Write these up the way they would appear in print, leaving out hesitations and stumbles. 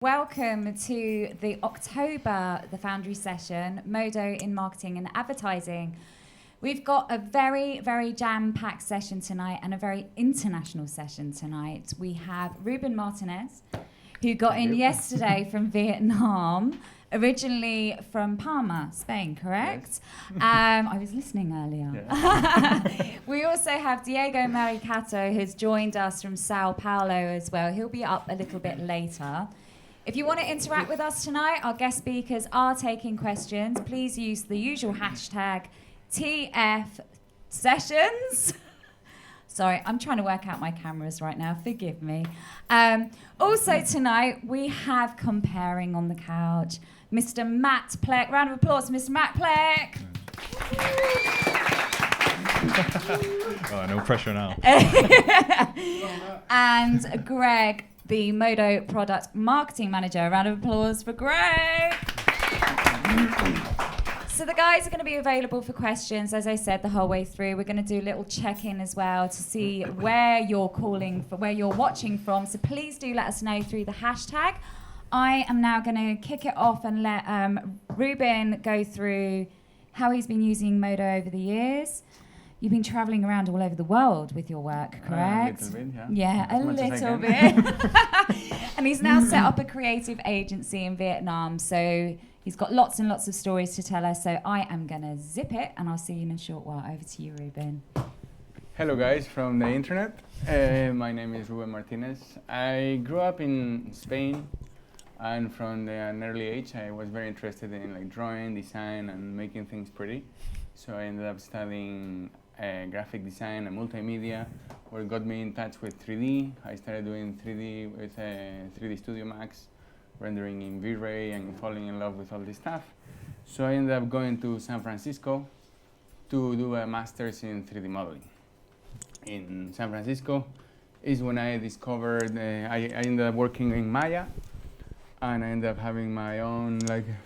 Welcome to the October, the Foundry session, Modo in Marketing and Advertising. We've got a very, very jam-packed session tonight and a very international session tonight. We have Ruben Martinez, who got in yesterday from Vietnam, originally from Palma, Spain, correct? Yes. I was listening earlier. Yeah. We also have Diego Maricato, who's joined us from Sao Paulo as well. He'll be up a little bit later. If you want to interact with us tonight, our guest speakers are taking questions. Please use the usual hashtag TFSessions. Sorry, I'm trying to work out my cameras right now. Forgive me. Also tonight, we have Comparing on the Couch, Mr. Matt Pleck. Round of applause for Mr. Matt Pleck. Oh, no pressure now. And Greg, the Modo Product Marketing Manager. A round of applause for Greg. So the guys are going to be available for questions, as I said, the whole way through. We're going to do a little check-in as well to see where you're calling from, where you're watching from. So please do let us know through the hashtag. I am now going to kick it off and let Ruben go through how he's been using Modo over the years. You've been traveling around all over the world with your work, correct? A little bit, yeah. Yeah, a little bit. And he's now set up a creative agency in Vietnam, so he's got lots and lots of stories to tell us. So I am going to zip it, and I'll see you in a short while. Over to you, Ruben. Hello, guys from the internet. My name is Ruben Martinez. I grew up in Spain, and from an early age, I was very interested in drawing, design, and making things pretty. So I ended up studying graphic design and multimedia, where it got me in touch with 3D. I started doing 3D with 3D Studio Max, rendering in V-Ray, and falling in love with all this stuff. So I ended up going to San Francisco to do a master's in 3D modeling. In San Francisco is when I discovered, I ended up working in Maya, and I ended up having my own,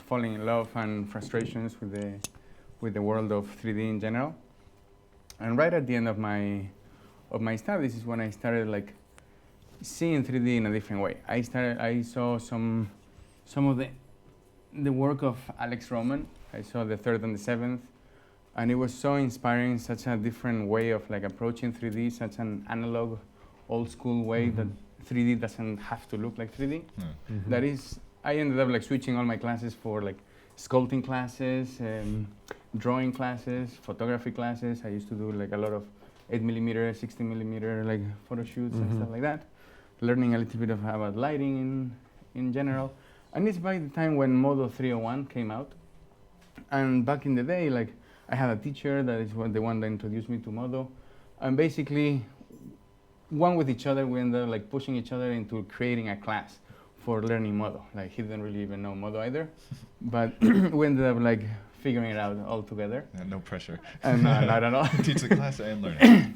falling in love and frustrations with the world of 3D in general. And right at the end of my studies is when I started seeing 3D in a different way. I saw some of the work of Alex Roman. I saw the third and the seventh, and it was so inspiring, such a different way of approaching 3D, such an analog, old school way that 3D doesn't have to look like 3D. Mm-hmm. That is, I ended up switching all my classes for sculpting classes, drawing classes, photography classes. I used to do a lot of 8mm, 16mm photo shoots and stuff like that. Learning a little bit about lighting in general. And it's by the time when Modo 301 came out. And back in the day, I had a teacher that is the one that introduced me to Modo. And basically, one with each other, we ended up pushing each other into creating a class for learning Modo. He didn't really even know Modo either. But we ended up figuring it out all together. Yeah, no pressure. And not at all. Teach the class and learn it.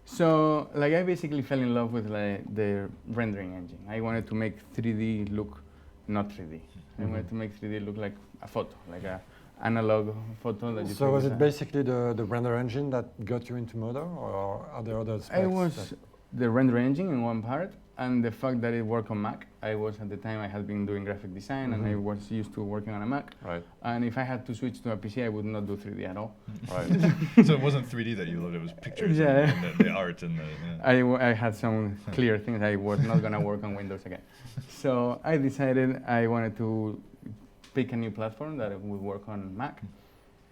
So I basically fell in love with the rendering engine. I wanted to make 3D look not 3D. I wanted to make 3D look like a photo, a analog photo that you. So was it basically the render engine that got you into Modo, or are there other aspects? It was the render engine in one part, and the fact that it worked on Mac. At the time I had been doing graphic design, and I was used to working on a Mac. Right. And if I had to switch to a PC, I would not do 3D at all. Right. So it wasn't 3D that you loved, it was pictures and the art and the... Yeah. I had some clear things. I was not going to work on Windows again. So I decided I wanted to pick a new platform that would work on Mac.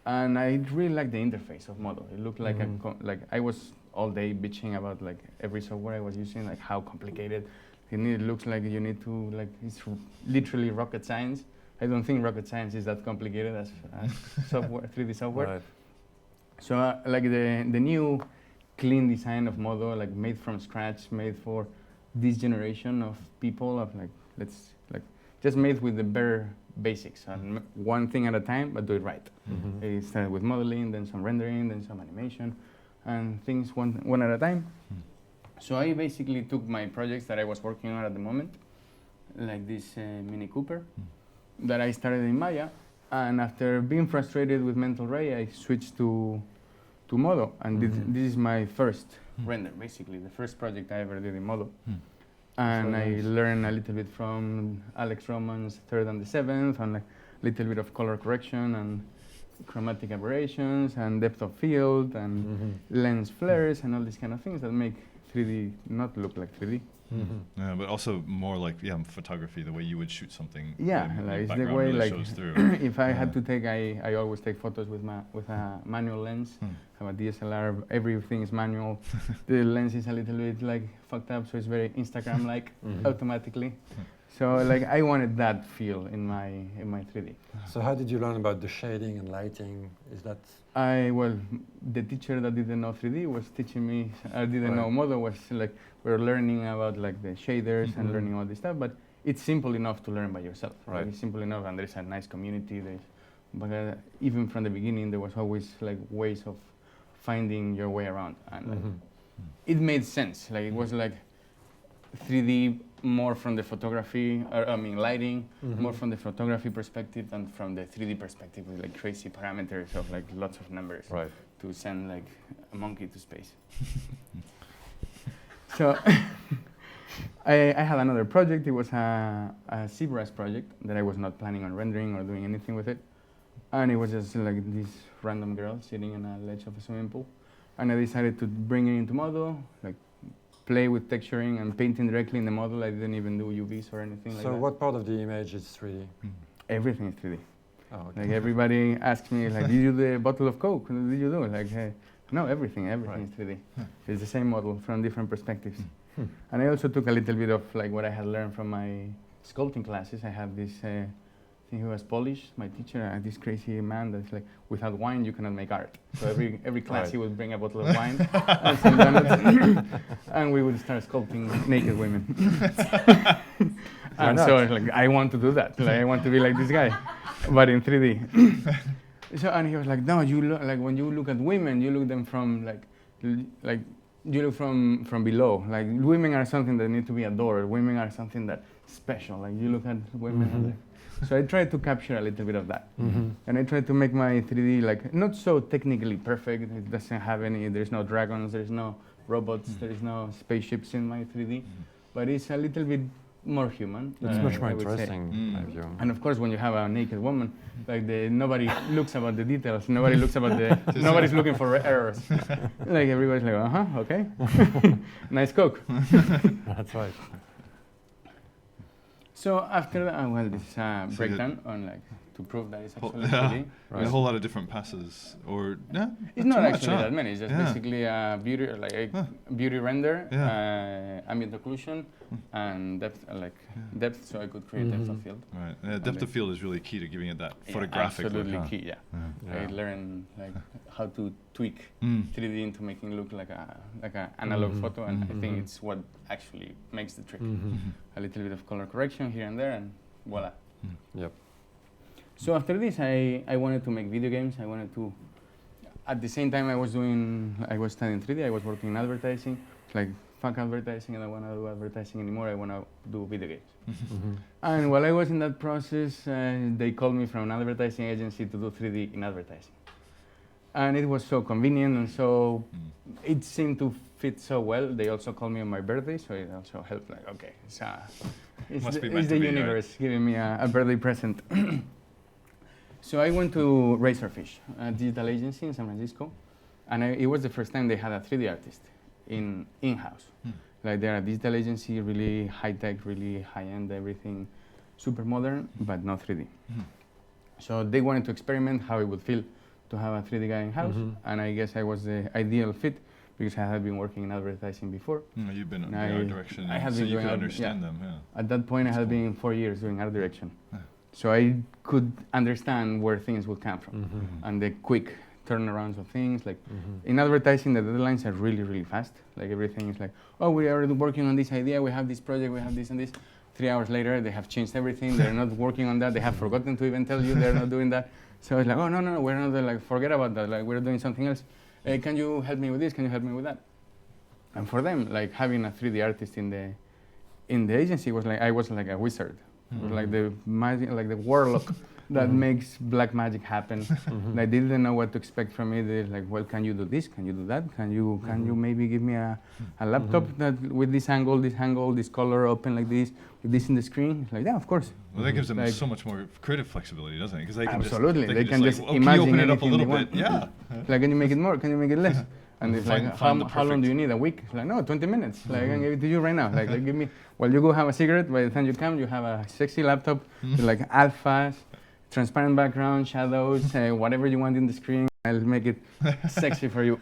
And I really liked the interface of Modo. It looked like I was all day bitching about every software I was using, how complicated it looks like. You need to it's literally rocket science. I don't think rocket science is that complicated as software, 3D software. Right. So the new clean design of Modo, made from scratch, made for this generation of people, of just made with the bare basics, and one thing at a time, but do it right. It started with modeling, then some rendering, then some animation, and things one at a time. So I basically took my projects that I was working on at the moment, like this Mini Cooper, that I started in Maya, and after being frustrated with Mental Ray, I switched to Modo, and this is my first render, basically, the first project I ever did in Modo. And I nice. learned a little bit from Alex Roman's Third and the Seventh, and like a little bit of color correction and chromatic aberrations and depth of field and lens flares and all these kind of things that make 3D not look like 3D. Yeah, but also more like photography, the way you would shoot something. Yeah, the like it's the background way really like shows through. if I had to take, I always take photos with a manual lens. Have a DSLR, everything is manual. The lens is a little bit like fucked up, so it's very Instagram-like automatically. So like I wanted that feel in my 3D. So how did you learn about the shading and lighting? Is that The teacher that didn't know 3D was teaching me. I didn't Right. know Modo, was like we were learning about like the shaders and learning all this stuff. But it's simple enough to learn by yourself. Right. Like, it's simple enough, and there's a nice community. But even from the beginning, there was always like ways of finding your way around, and like, it made sense. Like it was like 3D more from the photography, lighting, more from the photography perspective than from the 3D perspective with like crazy parameters of like lots of numbers right? to send like a monkey to space. So I had another project. It was a ZBrush project that I was not planning on rendering or doing anything with it. And it was just like this random girl sitting on a ledge of a swimming pool. And I decided to bring it into Modo, like play with texturing and painting directly in the model. I didn't even do UVs or anything like that. So what part of the image is 3D? Everything is 3D. Oh, okay. Like everybody asks me, like, did you do the bottle of Coke? What did you do? Like, no, everything Right. is 3D. It's the same model from different perspectives. And I also took a little bit of like what I had learned from my sculpting classes. I had this thing who was Polish, my teacher, this crazy man that's like, without wine you cannot make art. So every class Right. he would bring a bottle of wine and some donuts, and we would start sculpting naked women. And not? so like, I want to do that. Like I want to be like this guy, but in 3D. So and he was like, no, you look like when you look at women, you look them from like you look from below. Like women are something that need to be adored. Women are something that's special. Like you look at women. And, like, so I tried to capture a little bit of that, and I tried to make my 3D like not so technically perfect. It doesn't have any. There's no dragons. There's no robots. There is no spaceships in my 3D, but it's a little bit more human. It's much more I would say. interesting, in my view. And of course, when you have a naked woman, like nobody looks about the details. Nobody looks about the. Nobody's looking for errors. Like everybody's like, okay, nice Coke. That's right. So after that, this is a So breakdown on like to prove that it's actually Yeah. 3D. A whole lot of different passes, or It's not too much, actually huh? that many. It's just Yeah. basically a beauty, like a beauty render, Yeah. ambient occlusion, and depth, so I could create depth of field. Right. Yeah, depth of field is really key to giving it that Yeah, photographic look. absolutely Huh? key. Yeah. I Yeah. learned like how to tweak Mm. 3D into making it look like a analog photo, and I think it's what actually makes the trick. A little bit of color correction here and there, and voila. Yep. So after this, I wanted to make video games. I wanted to, at the same time I was studying 3D, I was working in advertising. It's like, fuck advertising, I don't want to do advertising anymore, I want to do video games. And while I was in that process, they called me from an advertising agency to do 3D in advertising. And it was so convenient, and so it seemed to fit so well. They also called me on my birthday, so it also helped, like, okay, Must be it's meant the to be, right? universe giving me a birthday present. So I went to Razorfish, a digital agency in San Francisco, and it was the first time they had a 3D artist in-house. Like they're a digital agency, really high-tech, really high-end, everything super modern, but not 3D. So they wanted to experiment how it would feel to have a 3D guy in-house, and I guess I was the ideal fit because I had been working in advertising before. You've been in I- the art direction, I have so been you doing could art- understand yeah. them. Yeah. At that point, I had been 4 years doing art direction. So I could understand where things would come from and the quick turnarounds of things. Like in advertising, the deadlines are really, really fast. Like everything is like, oh, we are working on this idea, we have this project, we have this and this. 3 hours later, they have changed everything. They're not working on that. They have forgotten to even tell you they're not doing that. So it's like, oh, no, we're not like, forget about that. Like, we're doing something else. Can you help me with this? Can you help me with that? And for them, like having a 3D artist in the agency was like, I was like a wizard. It was like the magic, like the warlock that makes black magic happen. Like they didn't know what to expect from me. They're like, well, can you do this? Can you do that? Can you maybe give me a laptop that with this angle, this color, open like this, with this in the screen? It's like, yeah, of course. Well, that gives them so much more creative flexibility, doesn't it? Because they can absolutely, they can just imagine can you open it up a anything little they bit? Yeah. Like, can you make it more? Can you make it less? And it's like, Find the how long do you need? A week? It's like, no, 20 minutes. Like, I can give it to you right now. Like give me, while you go have a cigarette, by the time you come, you have a sexy laptop with like alphas, transparent background, shadows, whatever you want in the screen. I'll make it sexy for you.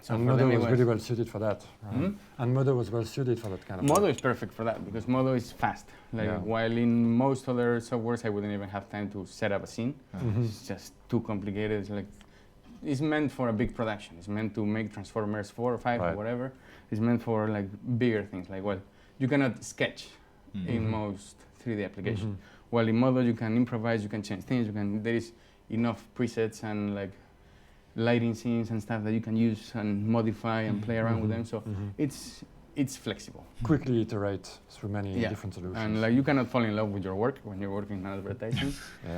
So and Modo was really well suited for that. And Modo was well suited for that kind of Modo is perfect for that because Modo is fast. Like while in most other softwares I wouldn't even have time to set up a scene. It's just too complicated. It's like it's meant for a big production. It's meant to make Transformers 4 or 5 or whatever. It's meant for like bigger things. Like, well, you cannot sketch in most 3D applications. While in Modo you can improvise, you can change things. There is enough presets and like lighting scenes and stuff that you can use and modify and play around with them. So it's flexible. Quickly iterate through many different solutions. And like you cannot fall in love with your work when you're working in advertising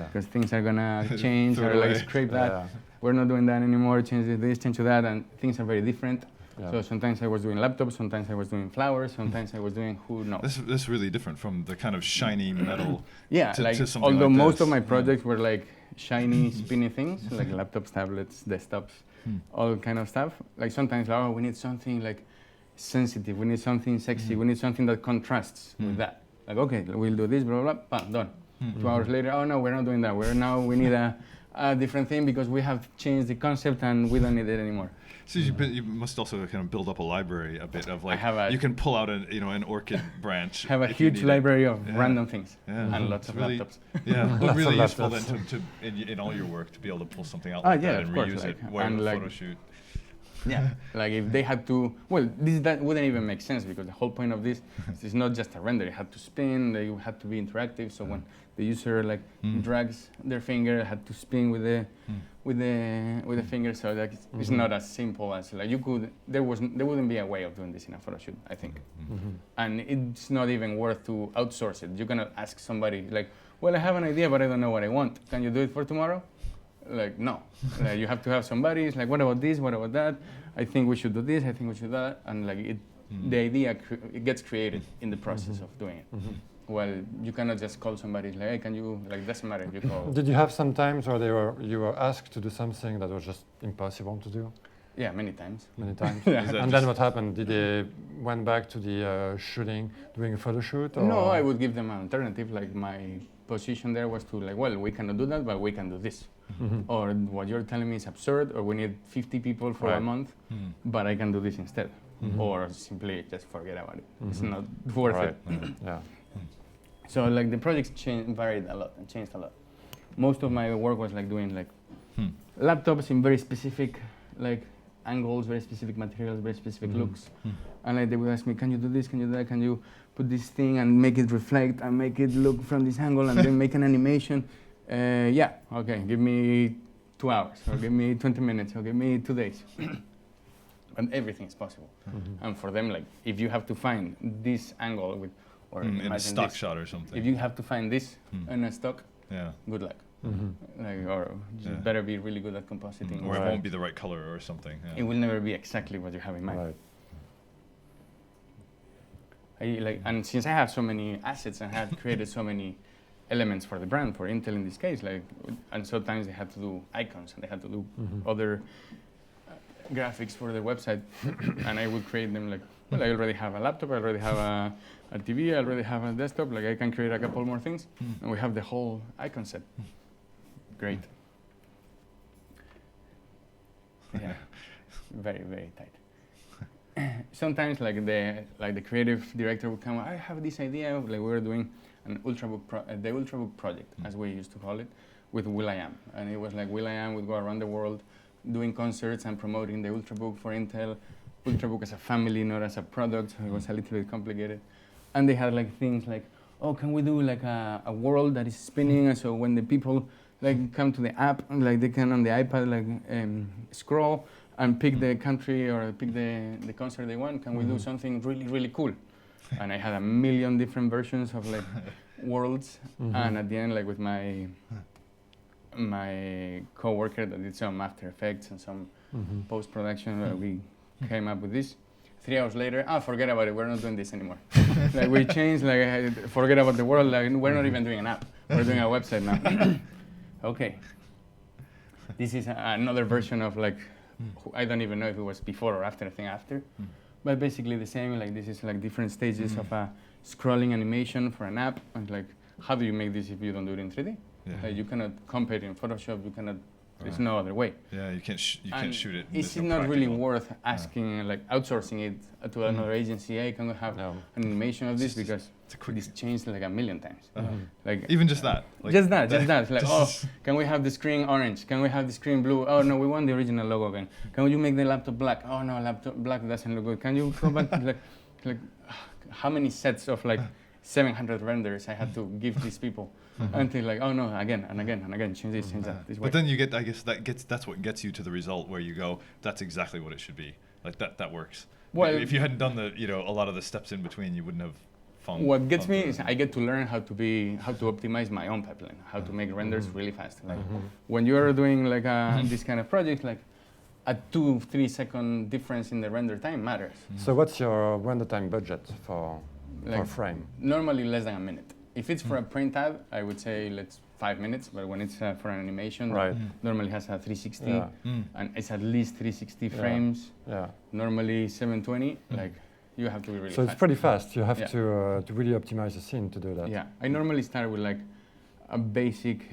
because things are gonna change or like scrape that. We're not doing that anymore, change this, change that, and things are very different. So sometimes I was doing laptops, sometimes I was doing flowers, sometimes I was doing who knows. This is really different from the kind of shiny metal to something although like most of my projects were like shiny, spinny things, like laptops, tablets, desktops, all kind of stuff. Like sometimes, oh, we need something like sensitive, we need something sexy, we need something that contrasts with that. Like, okay, we'll do this, blah, blah, blah, bam, done. 2 hours later, oh no, we're not doing that. We need a different thing because we have changed the concept and we don't need it anymore. So you must also kind of build up a library a bit of like you can pull out an orchid branch. Have a huge library of random things and lots of laptops. Yeah, but really useful then to in all your work to be able to pull something out like that and reuse it while in a photo shoot. Yeah, like if they had to, well, that wouldn't even make sense because the whole point of this is not just a render. It had to spin. They had to be interactive. So when the user like drags their finger, it had to spin with the finger. So like it's not as simple as like you could. There wouldn't be a way of doing this in a photo shoot, I think. And it's not even worth to outsource it. You cannot ask somebody like, well, I have an idea, but I don't know what I want. Can you do it for tomorrow? Like, no. Like, you have to have somebody. It's like, what about this? What about that? I think we should do this. I think we should do that. And like the idea it gets created in the process of doing it. Well, you cannot just call somebody like, hey, can you, like, doesn't matter if you call. Did you have some times where you were asked to do something that was just impossible to do? Yeah, many times. Many times. And then what happened? Did they went back to the shooting, doing a photo shoot? Or? No, I would give them an alternative. Like my position there was to like, well, we cannot do that, but we can do this. Or what you're telling me is absurd, or we need 50 people for a month, but I can do this instead. Or simply just forget about it. It's not worth it. So like the projects varied a lot and changed a lot. Most of my work was like doing like laptops in very specific like angles, very specific materials, very specific looks. And like they would ask me, can you do this, can you do that, can you put this thing and make it reflect and make it look from this angle and then make an animation? Yeah, okay, give me 2 hours, or give me 20 minutes, or give me 2 days. And everything is possible. And for them, like, if you have to find this angle with, or in a stock shot or something. If you have to find this in a stock, good luck. Like, or just better be really good at compositing. Or it won't be the right color or something. It will never be exactly what you have in mind. And since I have so many assets and had created so many elements for the brand, for Intel in this case, like, and sometimes they had to do icons and they had to do other graphics for their website, and I would create them like, well, I already have a laptop, I already have a TV, I already have a desktop, like I can create a couple more things, and we have the whole icon set. Great. Yeah, very, very tight. Sometimes like the creative director would come, I have this idea, like we were doing an the Ultrabook project, as we used to call it, with will.i.am. And it was like will.i.am would go around the world doing concerts and promoting the Ultrabook for Intel. Ultrabook as a family, not as a product, so it was a little bit complicated. And they had like things like, oh, can we do like a world that is spinning, and so when the people like come to the app, like they can on the iPad like scroll and pick the country or pick the concert they want, can we do something really, really cool? and I had a million different versions of like worlds. And at the end, like with my coworker that did some After Effects and some post-production, we came up with this. 3 hours later, forget about it, we're not doing this anymore. Like we changed, like forget about the world, like we're not even doing an app, we're doing a website now. Okay. This is another version of like, I don't even know if it was before or after, I think after. But basically the same, like this is like different stages of a scrolling animation for an app. And like, how do you make this if you don't do it in 3D? Like you cannot compare it in Photoshop, you cannot, there's no other way. Yeah, you can't shoot it. It's not really worth asking, like outsourcing it to another agency. Hey, can we have an animation of this? Because this changed like a million times. Like even just that. Like just that. It's like, can we have the screen orange? Can we have the screen blue? Oh no, we want the original logo again. Can you make the laptop black? Oh no, laptop black doesn't look good. Can you go back to like how many sets of like 700 renders I had to give these people until like, oh no, again and again and again, change this, change that. This way. But then you get, I guess that's what gets you to the result where you go, that's exactly what it should be. Like that works. Well, if you hadn't done a lot of the steps in between, you wouldn't have found. What gets me is I get to learn how to optimize my own pipeline, how to make renders really fast. Like when you are doing like this kind of project, like a 2-3 second difference in the render time matters. So what's your render time budget for a frame? Normally less than a minute. If it's for a print ad, I would say let's 5 minutes, but when it's for an animation, normally has a 360, and it's at least 360 frames, normally 720, like you have to be really fast. So it's pretty fast, you have to really optimize the scene to do that. Yeah, I normally start with like a basic,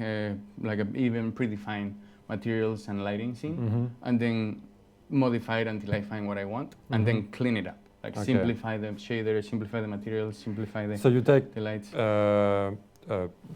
like a even predefined materials and lighting scene, and then modify it until I find what I want, and then clean it up. Like simplify the shader, simplify the materials, simplify the, so you take the lights.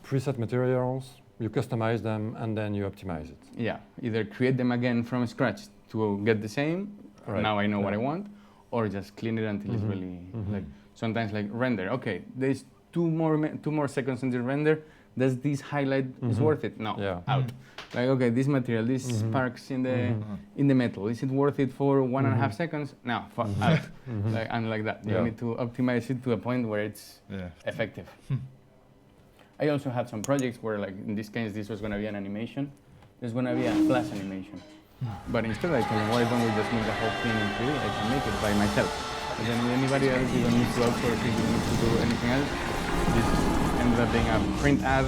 Preset materials, you customize them, and then you optimize it. Yeah, either create them again from scratch to get the same, now I know what I want, or just clean it until it's really, like, sometimes like render, okay, there's two more seconds in the render, does this highlight is worth it? No, out. Like, okay, this material, these sparks in the metal, is it worth it for 1.5 seconds? No, out. Like, and like that. You need to optimize it to a point where it's effective. I also had some projects where, like, in this case, this was going to be an animation. There's going to be a flash animation. But instead, I told them, why don't we just make the whole thing in 3D? I can make it by myself. And then anybody else, you don't need to outsource it, you don't need to do anything else. This ended up being a print ad,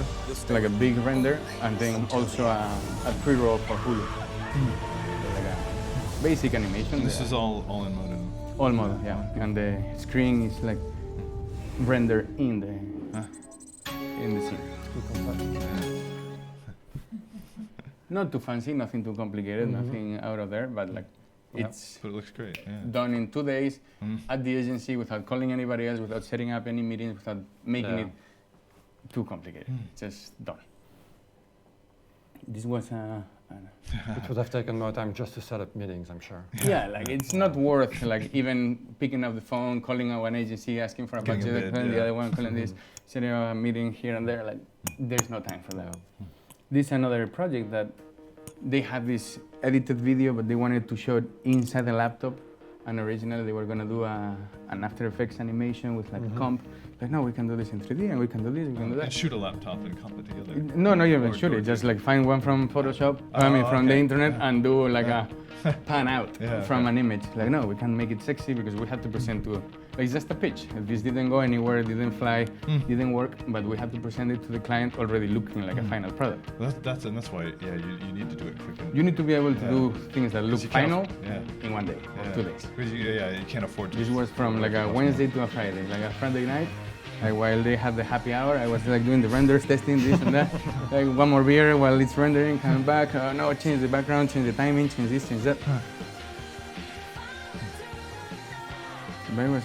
like a big render, and then also a pre-roll for Hulu. Like a basic animation. This is all in Modo? All Modo, yeah. And the screen is like rendered in the scene. Not too fancy, nothing too complicated, nothing out of there, but like but it looks great. Done in 2 days at the agency without calling anybody else, without setting up any meetings, without making it too complicated. Just done. This was it would have taken more time just to set up meetings, I'm sure. Yeah, like it's not worth like even picking up the phone, calling one agency, asking for a budget, the other one calling this, setting up a meeting here and there. Like there's no time for that. This is another project that they had this edited video, but they wanted to show it inside the laptop. And originally they were going to do an After Effects animation with like a comp. Like, no, we can do this in 3D and we can do this, we can do that. And shoot a laptop and comp it together? No, not even shoot it. Just like find one from Photoshop, from the internet, and do like a pan out from an image. Like, no, we can make it sexy because we have to present to, like, it's just a pitch. This didn't go anywhere, didn't fly, didn't work, but we have to present it to the client already looking like a final product. That's why, you need to do it quickly. You need to be able to do things that look final in 1 day or 2 days. Because you can't afford to. This was from like a Wednesday to a Friday, like a Friday night. Like while they had the happy hour, I was like doing the renders, testing this and that. Like one more beer while it's rendering, coming back. No, change the background, change the timing, change this, change that. But it was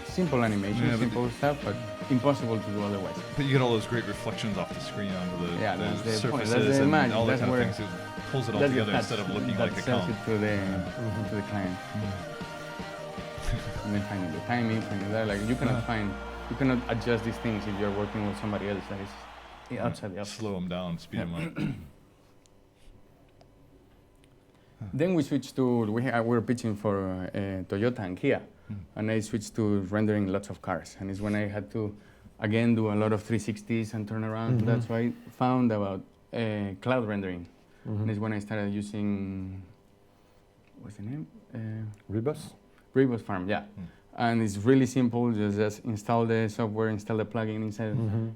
simple animation, simple stuff, but impossible to do otherwise. But you get all those great reflections off the screen onto the surfaces and magic. All that kind of things. It pulls it all together instead of looking like a comp. It to the client. And then finding the timing, finding that. Like you cannot adjust these things if you're working with somebody else that is outside the office. Slow them down, speed them up. Then we switched to, we were pitching for Toyota and Kia. and I switched to rendering lots of cars. And it's when I had to, again, do a lot of 360s and turn around. That's why I found about cloud rendering. And it's when I started using, what's the name? Rebus Farm, yeah. And it's really simple. Just install the software, install the plugin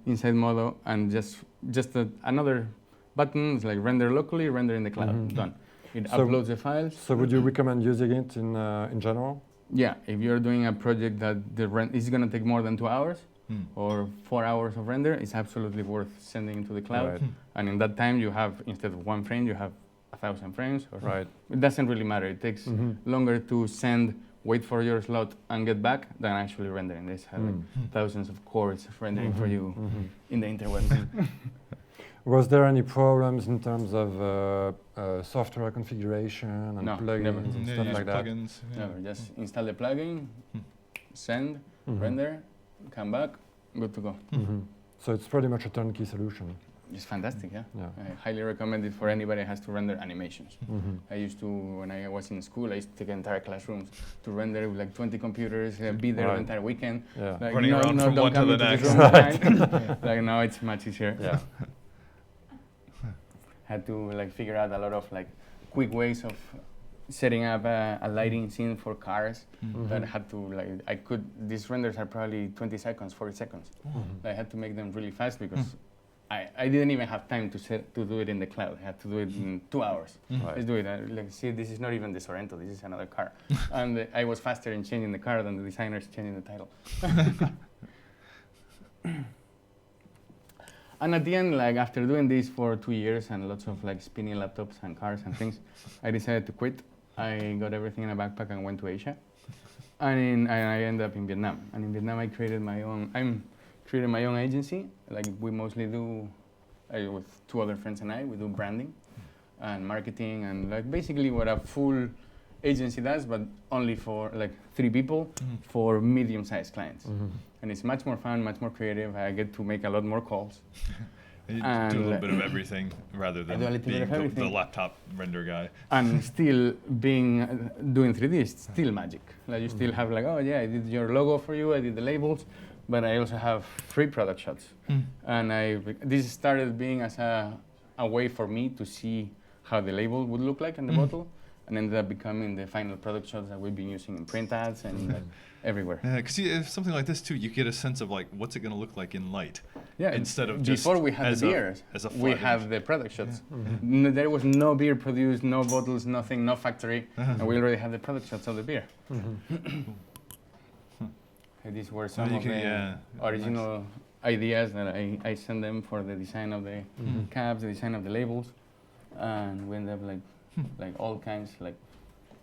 inside Modo, and just another button. It's like render locally, render in the cloud. Done. It uploads the files. So would you recommend using it in general? Yeah, if you're doing a project that is going to take more than 2 hours or 4 hours of render, it's absolutely worth sending into the cloud. Right. And in that time, you have, instead of 1 frame, you have 1,000 frames. Right. It doesn't really matter. It takes longer to send, wait for your slot, and get back than actually rendering. This has like thousands of cores rendering for you in the interwebs. Was there any problems in terms of software configuration and plugins never. and stuff like that? Plugins, Never. Just install the plugin, send, render, come back, good to go. So it's pretty much a turnkey solution. It's fantastic, yeah. Yeah. I highly recommend it for anybody who has to render animations. I used to, when I was in school, I used to take entire classrooms to render with like 20 computers, be there the entire weekend. Yeah. Like, Running around from one to the next. Like now it's much easier. Yeah. Had to like figure out a lot of like quick ways of setting up a lighting scene for cars that had to like, these renders are probably 20 seconds, 40 seconds. I had to make them really fast because I didn't even have time to do it in the cloud. I had to do it in 2 hours. Let's do it. Like, see, this is not even the Sorrento, this is another car. And I was faster in changing the car than the designers changing the title. And at the end, like after doing this for 2 years and lots of like spinning laptops and cars and things, I decided to quit. I got everything in a backpack and went to Asia. And I ended up in Vietnam. And in Vietnam, I created my own agency. Like we mostly do, with 2 other friends and we do branding and marketing and like basically what a full agency does, but only for like 3 people for medium-sized clients. And it's much more fun, much more creative. I get to make a lot more calls. You do a little bit of everything rather than being the laptop render guy. And still doing 3D is still magic. Like you still have like, oh yeah, I did your logo for you, I did the labels, but I also have 3 product shots. And this started being as a way for me to see how the label would look like in the bottle, and ended up becoming the final product shots that we've been using in print ads and like, everywhere. Yeah, because if something like this too, you get a sense of like what's it going to look like in light. Yeah, instead of just before we had the beers, we have the product shots. There was no beer produced, no bottles, nothing, no factory, and we already had the product shots of the beer. These were some of the original ideas that I sent them for the design of the caps, the design of the labels, and we ended up like all kinds. Like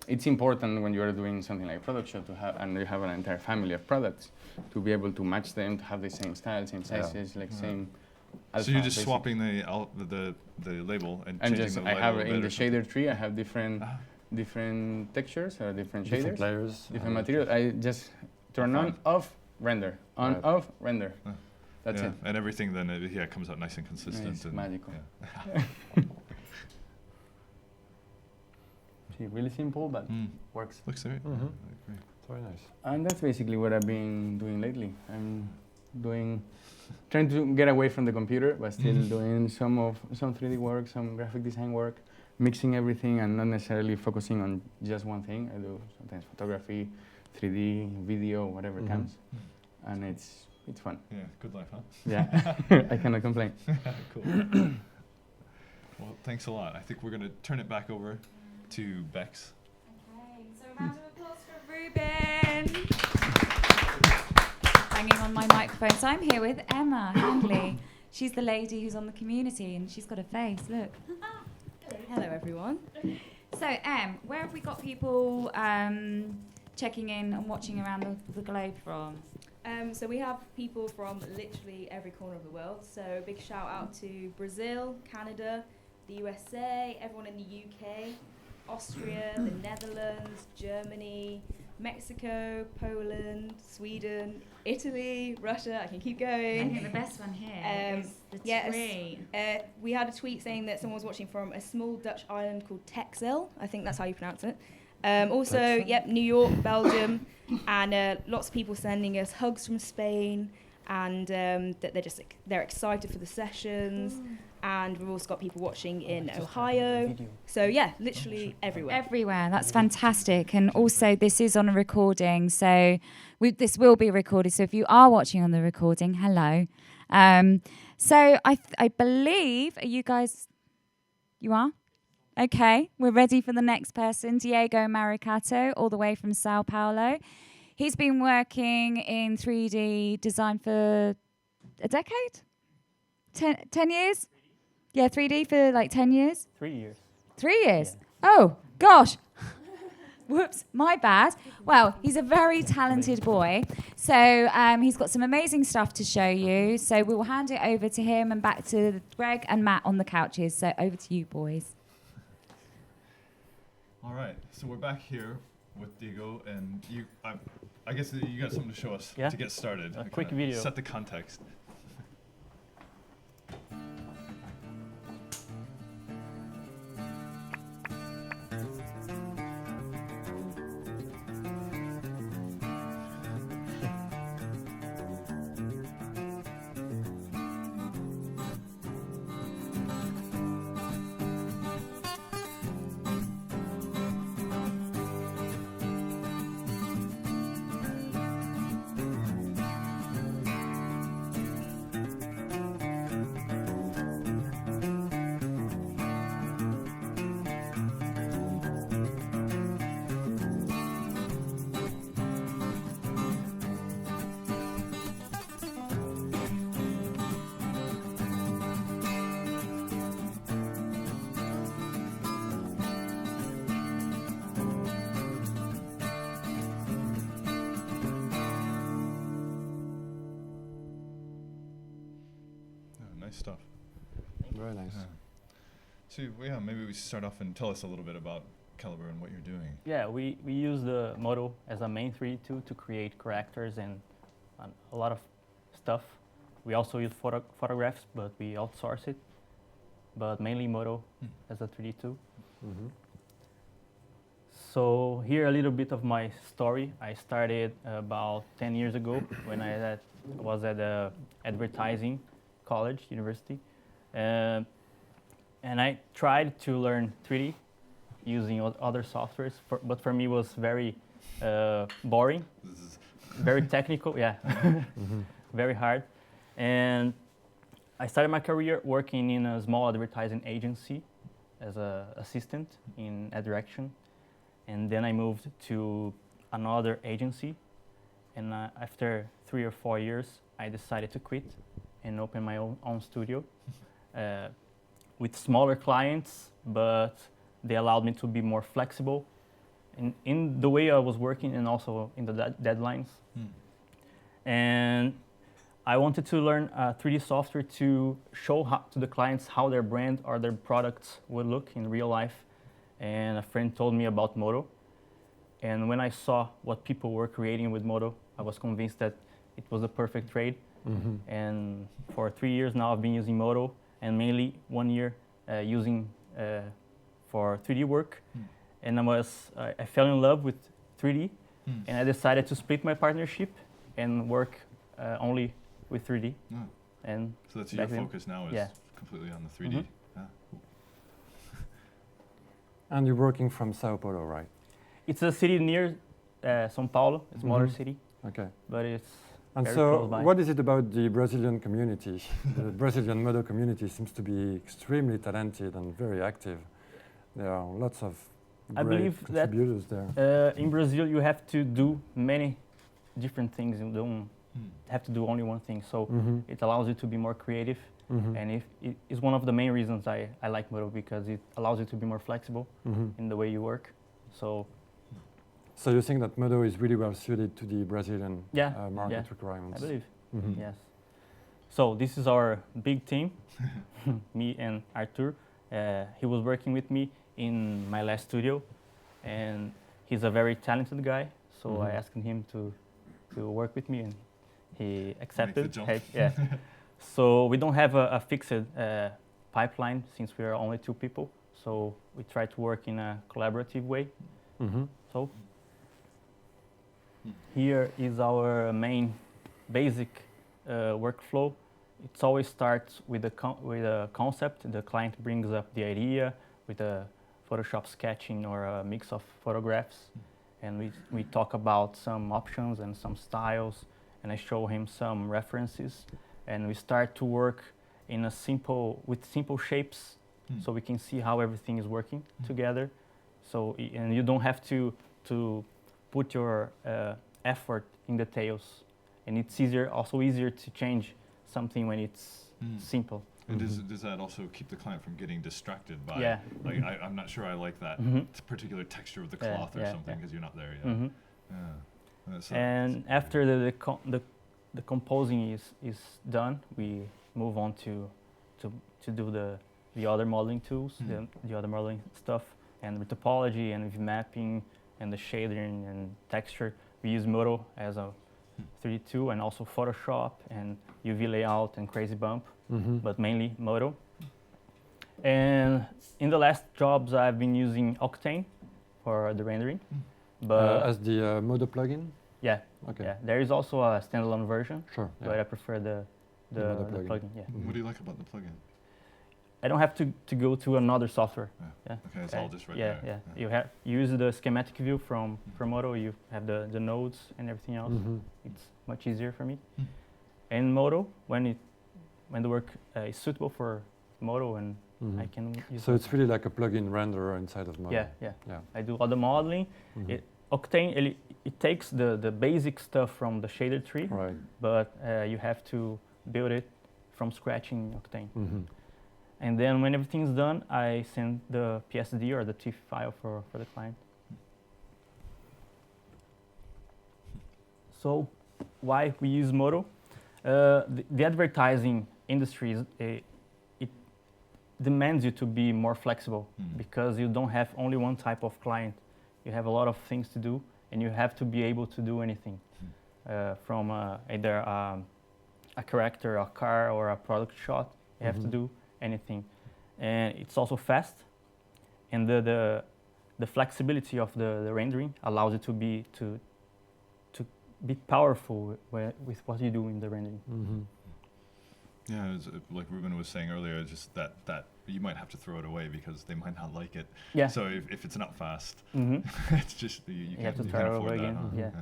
it's important when you are doing something like product shot to have, and you have an entire family of products, to be able to match them, to have the same style, same sizes, like same. So you're just swapping the label and changing just the light I have a little in the bit shader tree. I have different textures or different shaders, layers, different materials. I just turn on, off, render, on, off, render. That's it. And everything then comes out nice and consistent. It's and magical. See, really simple, but works. Looks great. Very nice. And that's basically what I've been doing lately. I'm trying to get away from the computer, but still doing some 3D work, some graphic design work, mixing everything and not necessarily focusing on just one thing. I do sometimes photography, 3D, video, whatever comes. And it's fun. Yeah, good life, huh? Yeah, I cannot complain. Cool. Well, thanks a lot. I think we're going to turn it back over to Bex. Okay, so a round of applause for Ruben. Banging on my microphone. So I'm here with Emma Handley. She's the lady who's on the community, and she's got a face. Look. Hello, everyone. So, where have we got people checking in and watching around the globe from? So we have people from literally every corner of the world. So big shout out to Brazil, Canada, the USA, everyone in the UK, Austria, the Netherlands, Germany, Mexico, Poland, Sweden, Italy, Russia. I can keep going. I think the best one here is the tweet. We had a tweet saying that someone was watching from a small Dutch island called Texel. I think that's how you pronounce it. Also, yep, New York, Belgium, and lots of people sending us hugs from Spain, and that they're excited for the sessions. And we've also got people watching in Ohio. So yeah, literally everywhere. Everywhere. That's fantastic. And also, this is on a recording, so this will be recorded. So if you are watching on the recording, hello. So I believe, are you guys? You are? Okay, we're ready for the next person, Diego Maricato, all the way from Sao Paulo. He's been working in 3D design for a decade? 10 years? Yeah, 3D for like 10 years? 3 years. 3 years? Yeah. Oh, gosh. Whoops, my bad. Well, he's a very talented boy. So he's got some amazing stuff to show you. So we will hand it over to him and back to Greg and Matt on the couches. So over to you, boys. All right, so we're back here with Diego, and I guess you got something to show us to get started. A quick video. Set the context. Nice stuff. Very nice. So yeah, maybe we start off and tell us a little bit about Calibre and what you're doing. Yeah, we use the Modo as a main 3D tool to create characters and a lot of stuff. We also use photographs, but we outsource it. But mainly Modo as a 3D tool. Mm-hmm. So here a little bit of my story. I started about 10 years ago when I was at a advertising college, university. And I tried to learn 3D using other softwares, but for me it was very boring, very technical, yeah, very hard. And I started my career working in a small advertising agency as an assistant in ad direction. And then I moved to another agency. And after 3 or 4 years, I decided to quit and open my own studio with smaller clients, but they allowed me to be more flexible in the way I was working and also in the deadlines. And I wanted to learn 3D software to show to the clients how their brand or their products would look in real life. And a friend told me about Modo. And when I saw what people were creating with Modo, I was convinced that it was a perfect trade. And for 3 years now, I've been using Modo, and mainly 1 year using for 3D work. And I fell in love with 3D, and I decided to split my partnership and work only with 3D. And so that's your focus now, is completely on the 3D. And you're working from Sao Paulo, right? It's a city near São Paulo, a smaller city. Okay. But it's and very so, close by. what is it about the Brazilian community? The Brazilian Modo community seems to be extremely talented and very active. There are lots of great contributors there. In Brazil, you have to do many different things. You don't have to do only one thing. So it allows you to be more creative. And it is one of the main reasons I like Modo, because it allows you to be more flexible in the way you work. So you think that Modo is really well suited to the Brazilian market requirements? I believe, yes. So this is our big team, me and Arthur. He was working with me in my last studio, and he's a very talented guy. So I asked him to work with me, and he accepted. So we don't have a fixed pipeline since we are only 2 people. So we try to work in a collaborative way. So here is our main basic workflow. It always starts with a concept. The client brings up the idea with a Photoshop sketching or a mix of photographs, and we talk about some options and some styles, and I show him some references, and we start to work with simple shapes, so we can see how everything is working together. So and you don't have to put your effort in details, and it's easier to change something when it's simple. And does that also keep the client from getting distracted by, like, I'm not sure I like that particular texture of the cloth or something because you're not there yet. And after the composing is done, we move on to do the other modeling tools, the other modeling stuff, and with topology and with mapping and the shading and texture. We use Modo as a 3D tool, and also Photoshop and UV layout and Crazy Bump, but mainly Modo. And in the last jobs, I've been using Octane for the rendering. But as the Modo plugin? Yeah. Okay. Yeah. There is also a standalone version, sure, but I prefer the plugin. Yeah. What do you like about the plugin? I don't have to go to another software. Okay, it's all just right there. You use the schematic view from Modo. You have the nodes and everything else. It's much easier for me. And Modo, when the work is suitable for Modo, and I can use. So it's really like a plugin renderer inside of Modo. Yeah. I do all the modeling. Octane it takes the basic stuff from the shader tree, right? But you have to build it from scratch in Octane. And then when everything's done, I send the PSD or the TIFF file for the client. So why we use Modo? The advertising industry, it demands you to be more flexible because you don't have only one type of client. You have a lot of things to do, and you have to be able to do anything from either a character, a car, or a product shot. You have to do anything, and it's also fast, and the flexibility of the rendering allows you to be powerful with what you do in the rendering. Yeah, it's, like Ruben was saying earlier, just that you might have to throw it away because they might not like it. Yeah. So if it's not fast, it's just you have to can't start afford over that, again.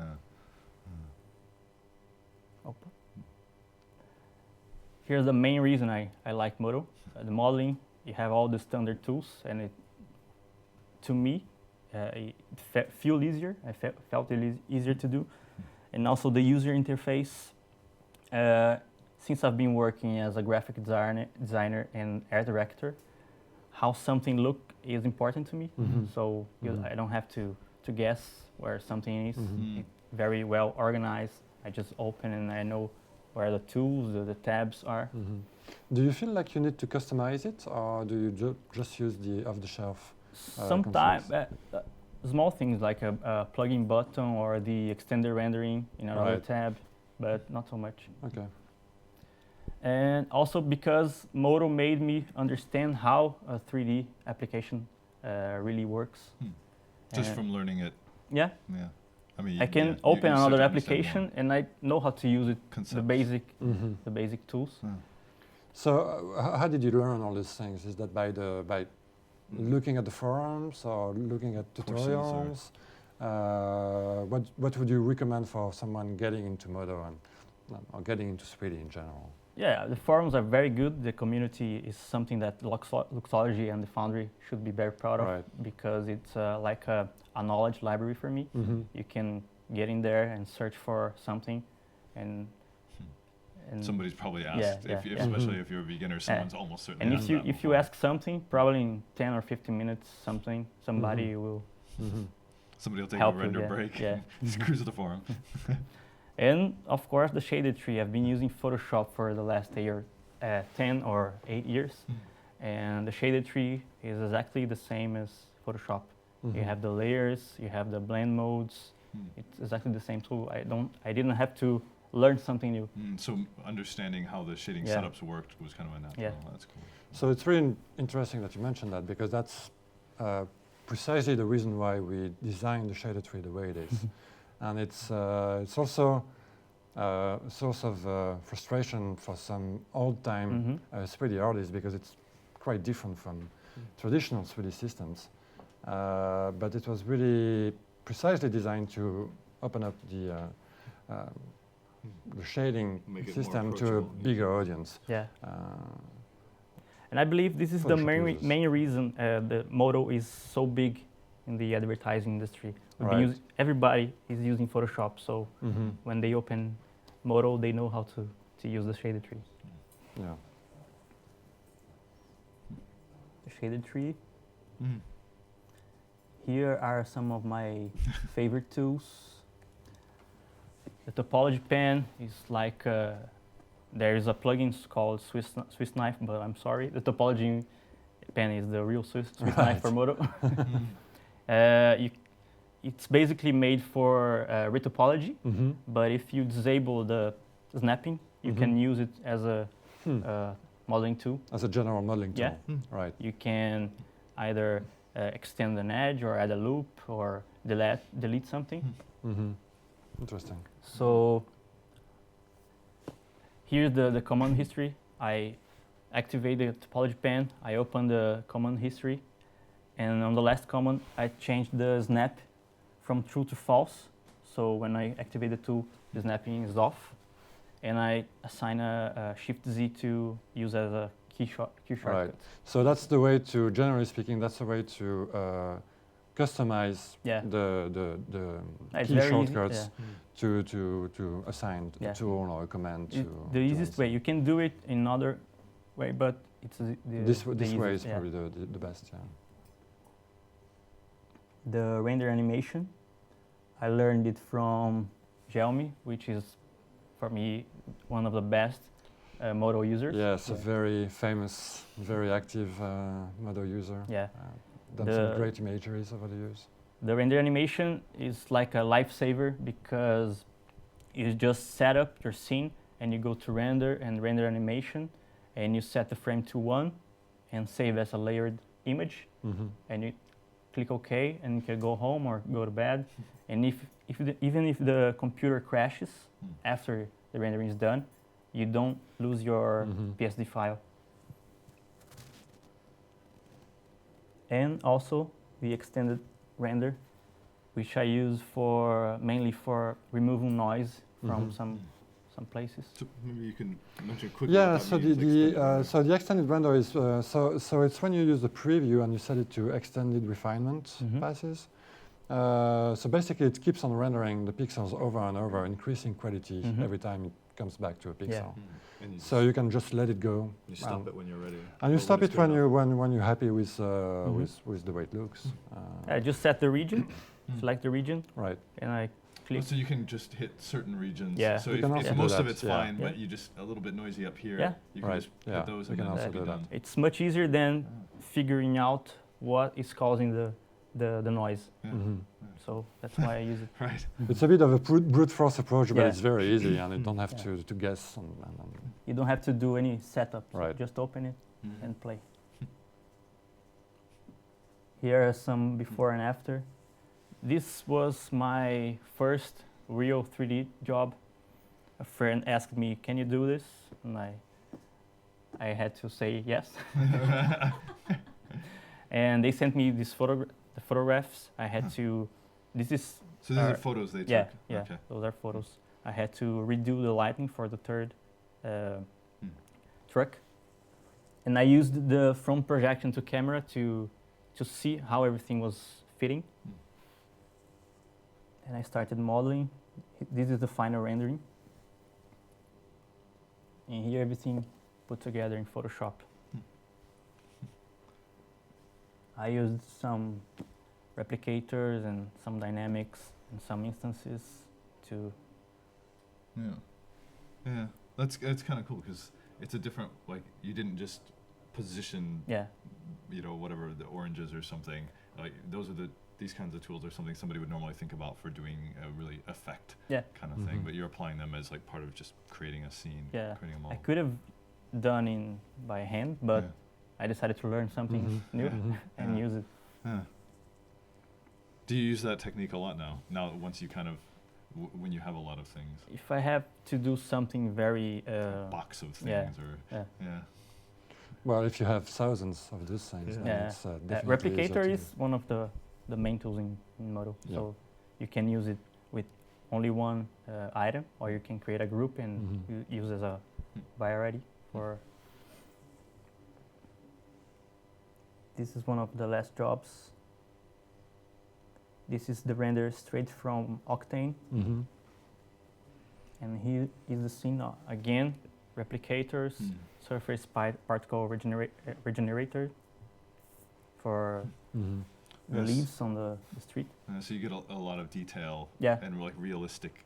Huh? Here's the main reason I like Modo. The modeling, you have all the standard tools, and to me, it felt easier. I felt it easier to do, and also the user interface. Since I've been working as a graphic designer and art director, how something look is important to me. So I don't have to guess where something is. It's very well organized. I just open and I know where the tools, the tabs are. Do you feel like you need to customize it, or do you just use the off-the-shelf? Sometimes small things like a plugin button or the extended rendering in another tab, but not so much. Okay. And also because Modo made me understand how a 3D application really works. Just from learning it. Yeah. Yeah. I mean, I can open another application and I know how to use it. The basic tools. So how did you learn all these things? Is that by looking at the forums or looking at tutorials? What would you recommend for someone getting into Modo or getting into 3D in general? Yeah, the forums are very good. The community is something that Luxology and the Foundry should be very proud of because it's like a knowledge library for me. You can get in there and search for something, and somebody's probably asked, especially if you're a beginner, someone's almost certainly and asked that if you ask something, probably in 10 or 15 minutes, somebody will somebody will take help a render break and cruise to the forum. And of course, the shader tree. I've been using Photoshop for the last 10 or 8 years, and the shader tree is exactly the same as Photoshop. You have the layers, you have the blend modes. It's exactly the same tool. I didn't have to learn something new. So understanding how the shading setups worked was kind of a natural. That's cool. So it's really interesting that you mentioned that, because that's precisely the reason why we designed the shader tree the way it is. And it's also a source of frustration for some old-time 3D artists because it's quite different from traditional 3D systems. But it was really precisely designed to open up the shading system to a bigger audience. Yeah. And I believe this is the main reason the Modo is so big in the advertising industry. Right. Everybody is using Photoshop, so when they open Modo, they know how to use the shader tree. Yeah. The shader tree. Here are some of my favorite tools. The topology pen is like, there is a plugin called Swiss Knife, but I'm sorry, the topology pen is the real Swiss knife for Modo. It's basically made for retopology, but if you disable the snapping, you can use it as a modeling tool. As a general modeling tool. Yeah. Right. You can either extend an edge or add a loop or delete something. Interesting. So here's the command history. I activate the topology pen, I open the command history, and on the last command I changed the snap from true to false. So when I activate the tool, the snapping is off, and I assign a Shift Z to use as a key shortcut. Right. So that's the way to, generally speaking, that's the way to customize the key shortcuts to assign a tool or a command to. The easiest way. You can do it in another way, but it's this way is probably the best. Yeah. The render animation, I learned it from Jelmy, which is for me one of the best Modo users. Yes, a very famous, very active Modo user. Yeah. Done some great imageries over the years. The render animation is like a lifesaver because you just set up your scene and you go to render and render animation and you set the frame to 1 and save as a layered image and you click OK and you can go home or go to bed. And even if the computer crashes after the rendering is done, you don't lose your PSD file. And also the extended render, which I use mainly for removing noise from some places. So maybe you can mention quickly. Yeah. So the extended render is so it's when you use the preview and you set it to extended refinement passes. So basically, it keeps on rendering the pixels over and over, increasing quality every time it comes back to a pixel. Yeah. So you can just let it go. You stop it when you're ready. And you stop it when you're happy with the way it looks. I just set the region, select the region, right, and I click. So you can just hit certain regions. Yeah. So if most of it's fine, but you just a little bit noisy up here, you can just hit those and then be done. It's much easier than figuring out what is causing the noise. So that's why I use it. Right. It's a bit of a brute force approach, but it's very easy, and you don't have to guess. You don't have to do any setup. Right. Just open it and play. Here are some before and after. This was my first real 3D job. A friend asked me, "Can you do this?" And I had to say yes. And they sent me the photographs. I had to. So these are photos they took? Yeah, okay. Those are photos. I had to redo the lighting for the third truck. And I used the from projection to camera to see how everything was fitting. And I started modeling. This is the final rendering. And here everything put together in Photoshop. I used some replicators and some dynamics in some instances to. Yeah, that's kind of cool because it's a different, like, you didn't just position. Whatever the oranges or something. Like these kinds of tools are something somebody would normally think about for doing a really effect kind of thing, but you're applying them as like part of just creating a scene, creating a model. I could have done by hand, but I decided to learn something new and use it. Do you use that technique a lot now? Now, once you kind of, when you have a lot of things, If I have to do something very a box of things, yeah, or yeah. Well, if you have thousands of these things, then Yeah. it's definitely easier Replicator to is one of the main tools in Modo. Yeah. So you can use it with only one item, or you can create a group and use as a variety for. This is one of the last jobs. This is the render straight from Octane. And here is the scene again, replicators, surface particle regenerator for the Yes. leaves on the street. So you get a lot of detail Yeah. and like realistic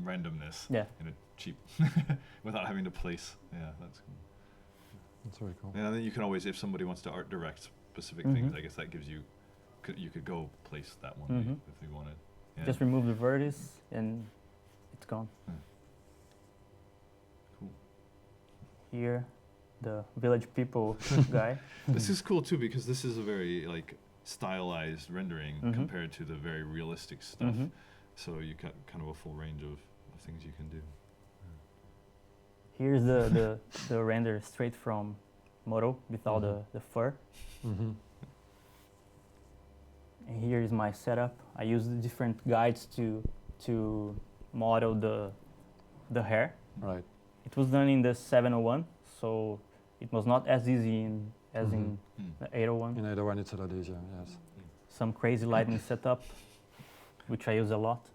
randomness Yeah. in a cheap, without having to place. Yeah, that's cool. That's very cool. And then you can always, if somebody wants to art direct specific things, I guess that gives you, you could go place that one if you wanted. Yeah. Just remove the vertex and it's gone. Cool. Here, the village people guy. This is cool too because this is a very like stylized rendering compared to the very realistic stuff. So you got kind of a full range of things you can do. Here's the render straight from Modo without the fur. And here is my setup. I use the different guides to model the hair. Right. It was done in the 701, so it was not as easy as in the 801. In 801 it's a lot easier, yes. Some crazy lighting setup, which I use a lot.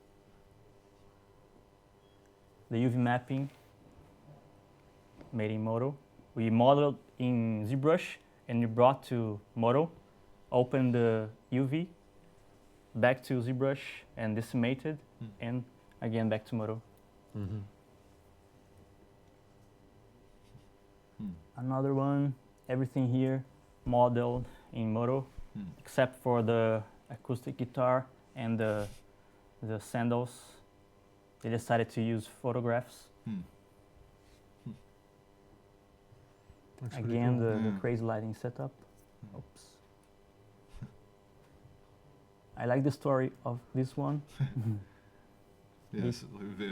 The UV mapping made in Modo. We modeled in ZBrush and we brought to Modo, opened the UV, back to ZBrush and decimated, and again back to Modo. Another one, everything here modeled in Modo, except for the acoustic guitar and the sandals. They decided to use photographs. Again, the crazy lighting setup. Oops. I like the story of this one. Yes,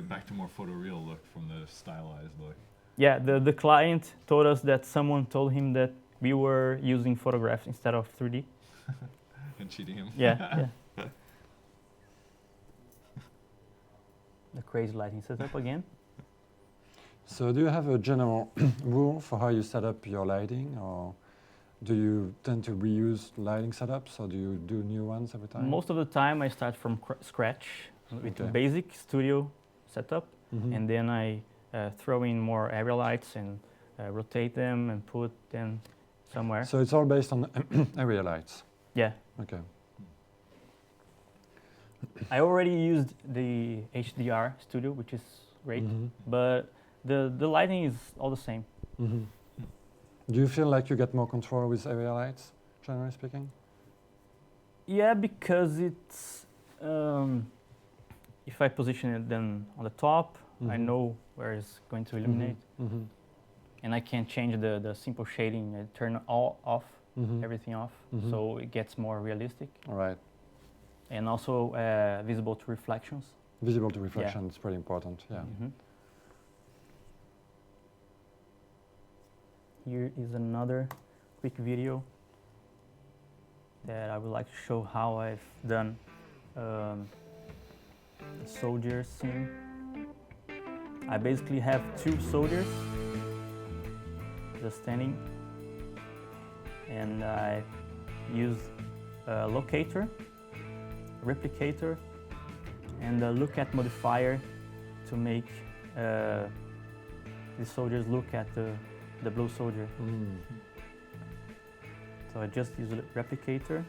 back to more photoreal look from the stylized look. Yeah, the client told us that someone told him that we were using photographs instead of 3D. And cheating him. Yeah. The crazy lighting setup again. So do you have a general rule for how you set up your lighting, or do you tend to reuse lighting setups, or do you do new ones every time? Most of the time I start from scratch with a basic studio setup, and then I throw in more area lights and rotate them and put them somewhere. So it's all based on area lights? Yeah. Okay. I already used the HDR studio, which is great, but the lighting is all the same. Do you feel like you get more control with area lights, generally speaking? Yeah, because it's if I position it then on the top, I know where it's going to illuminate, and I can change the simple shading. I turn all off, everything off, so it gets more realistic. All right. And also visible to reflections. Visible to reflection is pretty important. Yeah. Here is another quick video that I would like to show how I've done the soldier scene. I basically have two soldiers just standing, and I use a locator, replicator, and a look at modifier to make the soldiers look at the blue soldier. So I just use a replicator.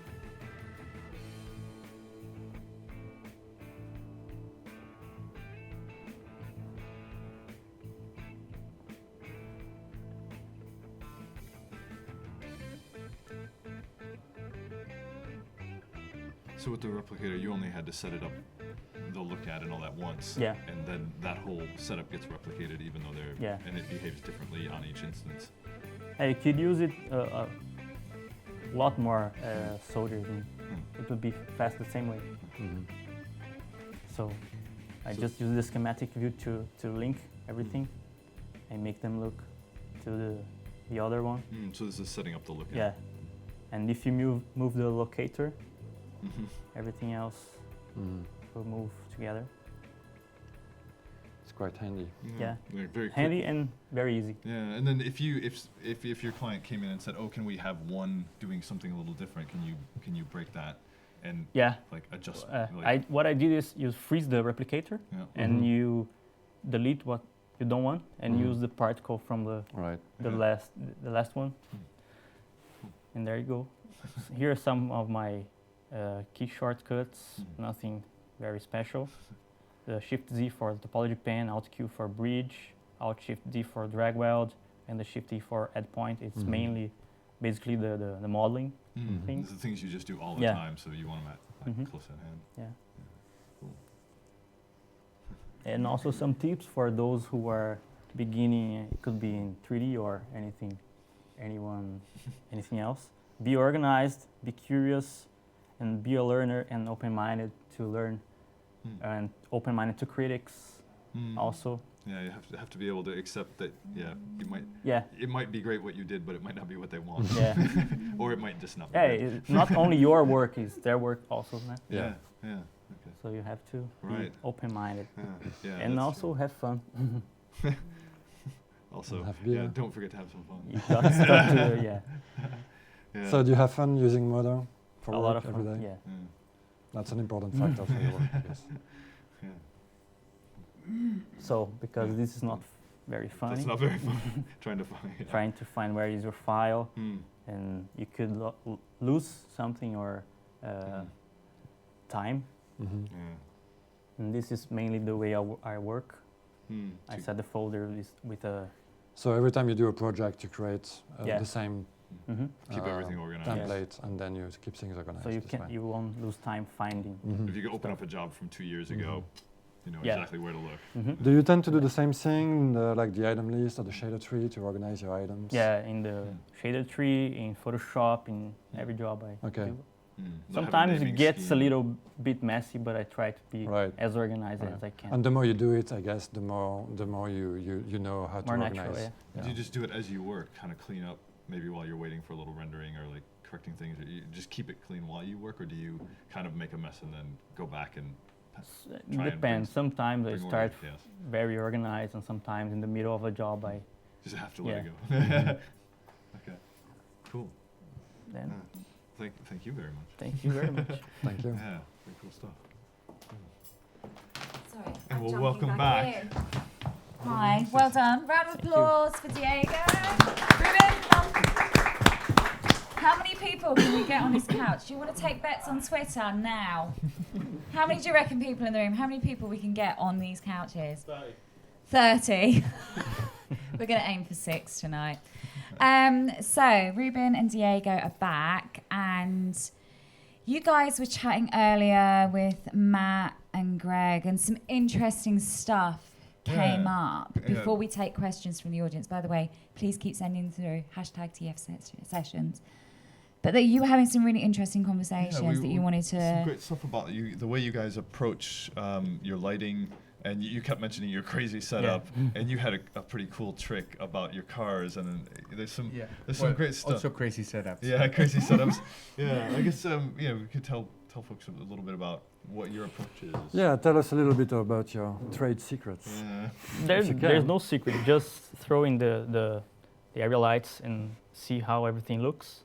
So with the replicator, you only had to set it up, they'll look at it all at once. Yeah. And then that whole setup gets replicated even though they're, and it behaves differently on each instance. I could use it a lot more soldiers. it would be fast the same way. So I just use the schematic view to link everything and make them look to the other one. So this is setting up the lookout. Yeah. And if you move the locator, everything else will move together. It's quite handy. Yeah. Very Handy quick. and very easy. Yeah, and then if your client came in and said, "Oh, can we have one doing something a little different? Can you break that and like adjust?" What I did is you freeze the replicator and you delete what you don't want and use the particle from the last one. And there you go. Here are some of my key shortcuts. Nothing very special. The Shift Z for topology pen, Alt Q for bridge, Alt Shift D for drag weld, and the Shift E for add point. It's mainly basically the modeling things. The things you just do all the time, so you want them at close at hand. Yeah. Cool. And also some tips for those who are beginning. It could be in 3D or anything else. Be organized, be curious, and be a learner and open-minded to learn, and open-minded to critics also. Yeah, you have to be able to accept that. It might be great what you did, but it might not be what they want. Yeah. Or it might just not be. It's not only your work, it's their work also. Yeah. Okay. So you have to be open-minded. And also have fun. Also, have beer. don't forget to have some fun. You got stuff to, Yeah. So do you have fun using Modo for a work lot of every fun, day? yeah. That's an important factor for your work, I guess. So, because this is not very funny. That's not very fun. Trying to find where is your file, and you could lose something or time. And this is mainly the way I work. I set the folder with a... So every time you do a project, you create the same keep everything organized. template, and then you keep things organized. So you won't lose time finding. If you could open up a job from 2 years ago, you know exactly where to look. Do you tend to do the same thing, like the item list or the shader tree to organize your items? Yeah, in the shader tree, in Photoshop, in every job I do. Sometimes it gets a little bit messy, but I try to be as organized as I can. And the more you do it, I guess, the more you know how to organize. Natural, Do you just do it as you work, kind of clean up, maybe while you're waiting for a little rendering or like correcting things? Or you just keep it clean while you work, or do you kind of make a mess and then go back and depends. Sometimes I start very organized, and sometimes in the middle of a job I just have to let it go. Okay, cool. Then thank you very much. Thank you very much. Thank you. Yeah, very cool stuff. Sorry, and we'll jumping welcome back. Hi, well done. Round of applause for Diego. Ruben, how many people can we get on this couch? Do you want to take bets on Twitter now? How many do you reckon people in the room? How many people we can get on these couches? 30. We're going to aim for 6 tonight. So Ruben and Diego are back, and you guys were chatting earlier with Matt and Greg, and some interesting stuff came up before we take questions from the audience. By the way, please keep sending through #TF sessions. But that you were having some really interesting conversations that you wanted to... Some great stuff about you, the way you guys approach your lighting, and you kept mentioning your crazy setup, and you had a pretty cool trick about your cars, and there's some great stuff. Also crazy setups. Yeah, crazy setups. Yeah, I guess we could tell folks a little bit about what your approach is. Yeah, tell us a little bit about your trade secrets. Yeah. There's no secret. Just throw in the area lights and see how everything looks.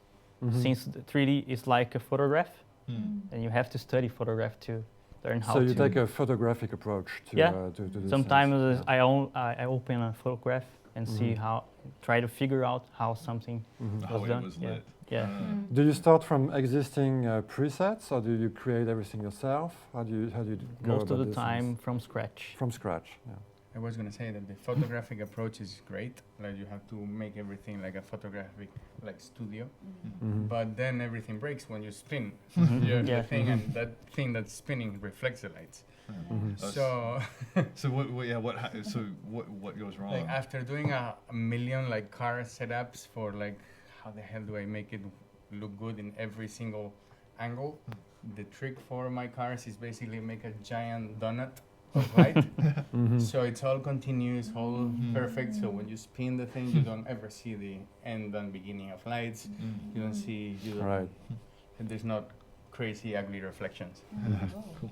Since the 3D is like a photograph, and you have to study photograph to learn how to... So you take a photographic approach to this. Sometimes I open a photograph and see try to figure out how something was done. It was lit. Yeah. Do you start from existing presets, or do you create everything yourself? How do you go Most of about the time from scratch. From scratch, yeah. I was going to say that the photographic approach is great. Like you have to make everything like a photographic studio. But then everything breaks when you spin the thing, and that thing that's spinning reflects the lights. So what goes wrong? Like after doing a million car setups for how the hell do I make it look good in every single angle? the trick for my cars is basically make a giant donut of light. So it's all continuous, all perfect. So when you spin the thing, you don't ever see the end and beginning of lights. You don't see, Right. and there's not crazy ugly reflections. Cool.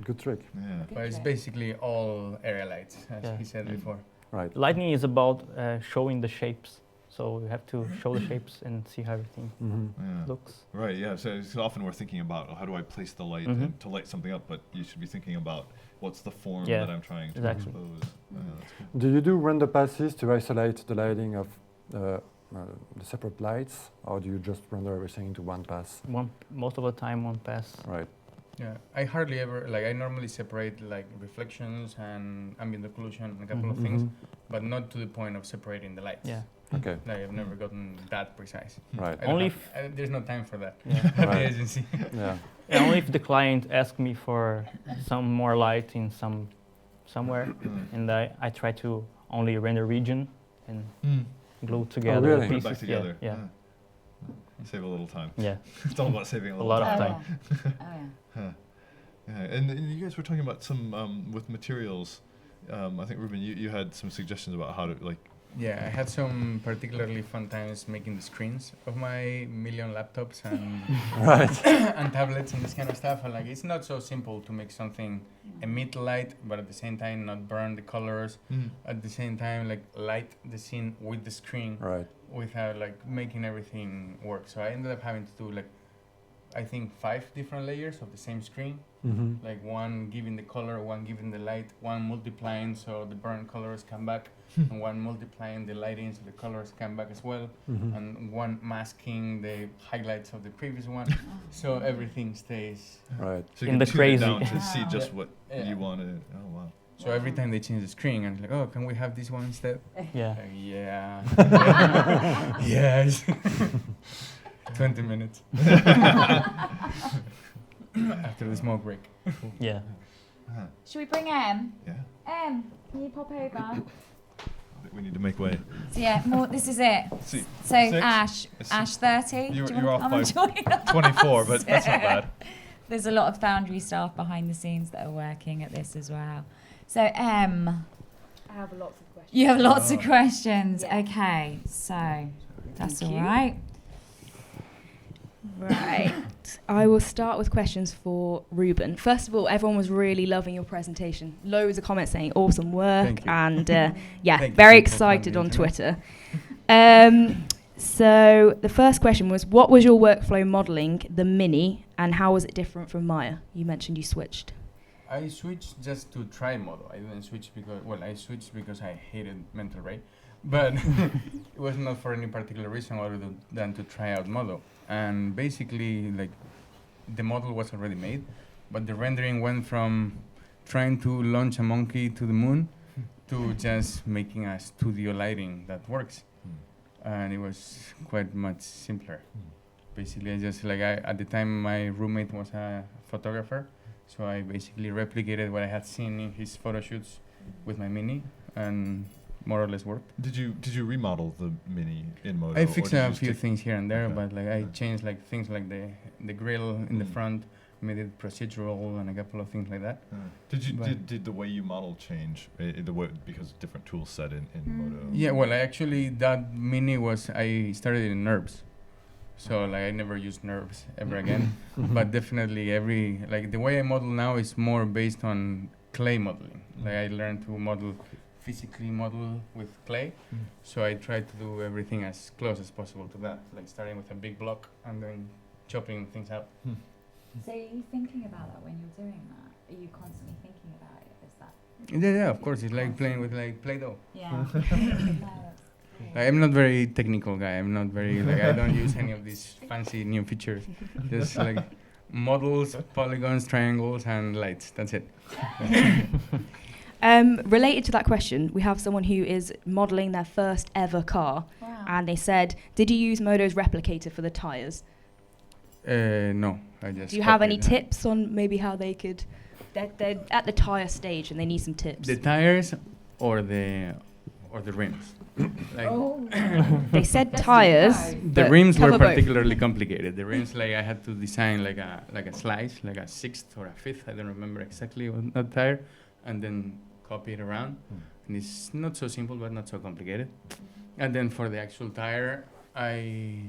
Good trick. Yeah. But it's basically all area lights, as Yeah. he said before. Right. Lightning is about showing the shapes. So you have to show the shapes and see how everything Yeah. looks. Right, yeah. So often we're thinking about how do I place the light to light something up, but you should be thinking about what's the form Yeah, that I'm trying to exactly. expose. Yeah, that's cool. Do you do render passes to isolate the lighting of the separate lights, or do you just render everything into one pass? Most of the time, one pass. Right. Yeah, I hardly ever, like I normally separate like reflections and ambient occlusion and a couple of things, but not to the point of separating the lights. Yeah. Okay. Like I've never gotten that precise. Right. I don't Only have- there's no time for that Yeah. at the Right. agency. Yeah. Yeah, only if the client asks me for some more light in somewhere, and I try to only render region and glue together really? the Put it back pieces. together. Yeah. Save a little time. Yeah. It's all about saving a A little lot time. of Oh, time. yeah. Oh, yeah. Huh. Yeah. And you guys were talking about some with materials. I think Ruben, you had some suggestions about how to like. Yeah, I had some particularly fun times making the screens of my million laptops and Right. and tablets and this kind of stuff. And like, it's not so simple to make something emit light, but at the same time not burn the colors. At the same time, like light the scene with the screen Right. without like making everything work. So I ended up having to do like, I think 5 different layers of the same screen. Like one giving the color, one giving the light, one multiplying so the burn colors come back, and one multiplying the lighting so the colors come back as well, and one masking the highlights of the previous one, so everything stays. Right. So you In can the tune it crazy. down to see Wow. just what Yeah. you want to. Oh wow. So every time they change the screen, I'm like, oh, can we have this one instead? Yeah. Yeah. Yes. 20 minutes. After the smoke break. Yeah. Should we bring Em? Yeah. Em, can you pop over? I think we need to make way. So yeah, more. This is it. See, So 6? Ash, It's Ash 30. You're- Do you're wanna off come by and join us? 24, but that's not bad. There's a lot of Foundry staff behind the scenes that are working at this as well. So Em, I have lots of questions. you have lots of questions. Yeah. Okay, so that's Thank all you. right. Right. I will start with questions for Ruben. First of all, everyone was really loving your presentation. Loads of comments saying awesome work. Thank you. And Thank you, very people from excited the on internet. Twitter. So the first question was, what was your workflow modeling the Mini and how was it different from Maya? You mentioned you switched. I switched just to try Modo. I didn't switch because, well, I switched because I hated Mental Ray. But it was not for any particular reason other than to try out Modo. And basically, like, the model was already made, but the rendering went from trying to launch a monkey to the moon to just making a studio lighting that works. And it was quite much simpler. Basically, I just, like, at the time, my roommate was a photographer, so I basically replicated what I had seen in his photo shoots with my Mini, and more or less worked. Did you remodel the Mini in Modo? I or fixed did you a just few take- things here and there, Okay. but like I changed like things like the grill in the Mm. front, made it procedural and a couple of things like that. Did the way you model change the way because different tools set in Modo? Yeah, well, that Mini was, I started in NURBS, so like I never used NURBS ever again. But definitely the way I model now is more based on clay modeling. Like I learned to physically model with clay, so I try to do everything as close as possible to that, like starting with a big block and then chopping things up. So are you thinking about that when you're doing that? Are you constantly thinking about it? Is that? Yeah, of course. It's like playing with like Play-Doh. Yeah. No, that's great. I'm not very technical guy. I'm not very like I don't use any of these fancy new features. Just like models, polygons, triangles, and lights. That's it. Related to that question, we have someone who is modeling their first ever car, Wow. and they said, "Did you use Modo's replicator for the tires? No, I just. Do you have any copied it. tips on maybe how they could? They're at the tire stage and they need some tips. The tires or the or the rims. Like, They said tires. the but rims were cover both. particularly complicated. The rims, like I had to design like a slice, like a sixth or a fifth. I don't remember exactly on that tire, and then copy it around. And it's not so simple, but not so complicated. And then for the actual tire, I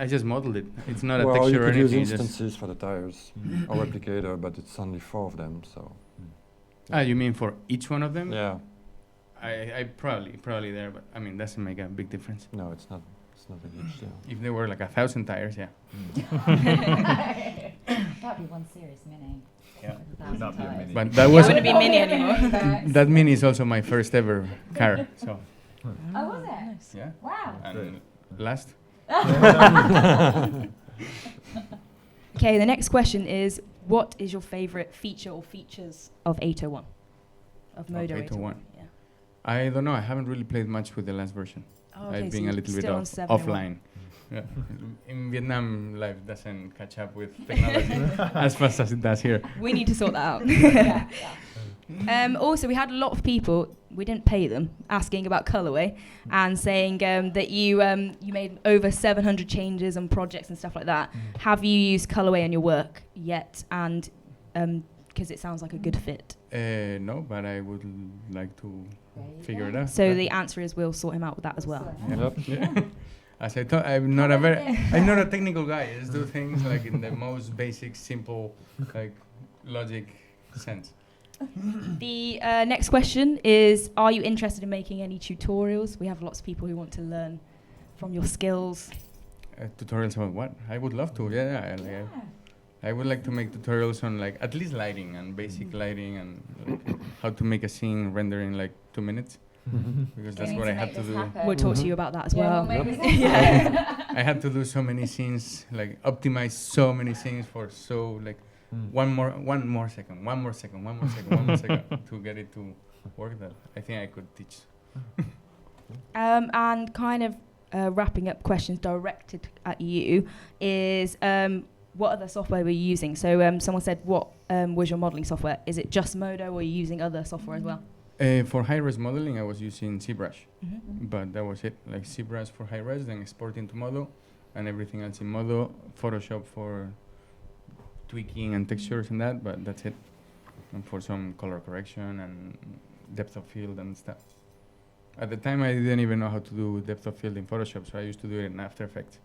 just modeled it. It's not a Well, texture you or could use anything. Just instances for the tires or replicator, but it's only 4 of them, so. you mean for each one of them? Yeah, I probably there, but I mean doesn't make a big difference. no, it's not a huge deal. If there were like 1,000 tires, yeah. That'd be one serious mini. Yeah. Would not be a mini. But that It was wouldn't be mini anymore. that mini is also my first ever car. So Oh, was it? yeah. Wow. And last. Okay, the next question is, what is your favorite feature or features of 801? Of Modo 801. Yeah. I don't know. I haven't really played much with the last version. Oh, okay, I've so been a you're little bit still on 701. offline. Yeah. In Vietnam, life doesn't catch up with technology as fast as it does here. We need to sort that out. Also, we had a lot of people, we didn't pay them, asking about colorway and saying that you made over 700 changes on projects and stuff like that. Have you used colorway in your work yet? And because it sounds like a good fit. No, but I would like to figure it out. So the answer is we'll sort him out with that as well. Yep. Yeah. As I thought, I'm not a technical guy. I just do things like in the most basic, simple, like logic sense. The next question is, are you interested in making any tutorials? We have lots of people who want to learn from your skills. Tutorials about what? I would love to. Yeah. I would like to make tutorials on like at least lighting and basic lighting and like, how to make a scene render in like 2 minutes. Because that's what I had to do. We'll talk to you about that as well. I had to do so many scenes, like optimize so many scenes for so like one more second to get it to work. That I think I could teach. And kind of wrapping up questions directed at you is what other software were you using? So someone said, what was your modeling software? Is it just Modo or are you using other software as well? For high-res modeling, I was using ZBrush, but that was it. Like ZBrush for high-res, then exporting to Modo, and everything else in Modo. Photoshop for tweaking and textures and that, but that's it. And for some color correction and depth of field and stuff. At the time, I didn't even know how to do depth of field in Photoshop, so I used to do it in After Effects.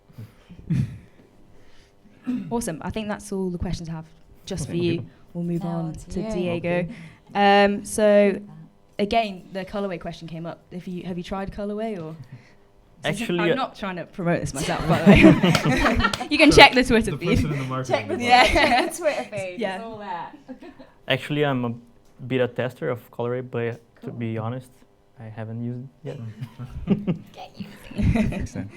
Awesome. I think that's all the questions I have just for Thank you. you. We'll move Now on to to you. Diego. So again, the colorway question came up. Have you tried colorway or? Actually, I'm not trying to promote this myself, by the way. You can check the Twitter The feed. person in the marketing department. Yeah. Twitter feed. Yeah. It's all there. Actually, I'm a beta tester of colorway, but to be honest, I haven't used it yet. Get using it. Excellent.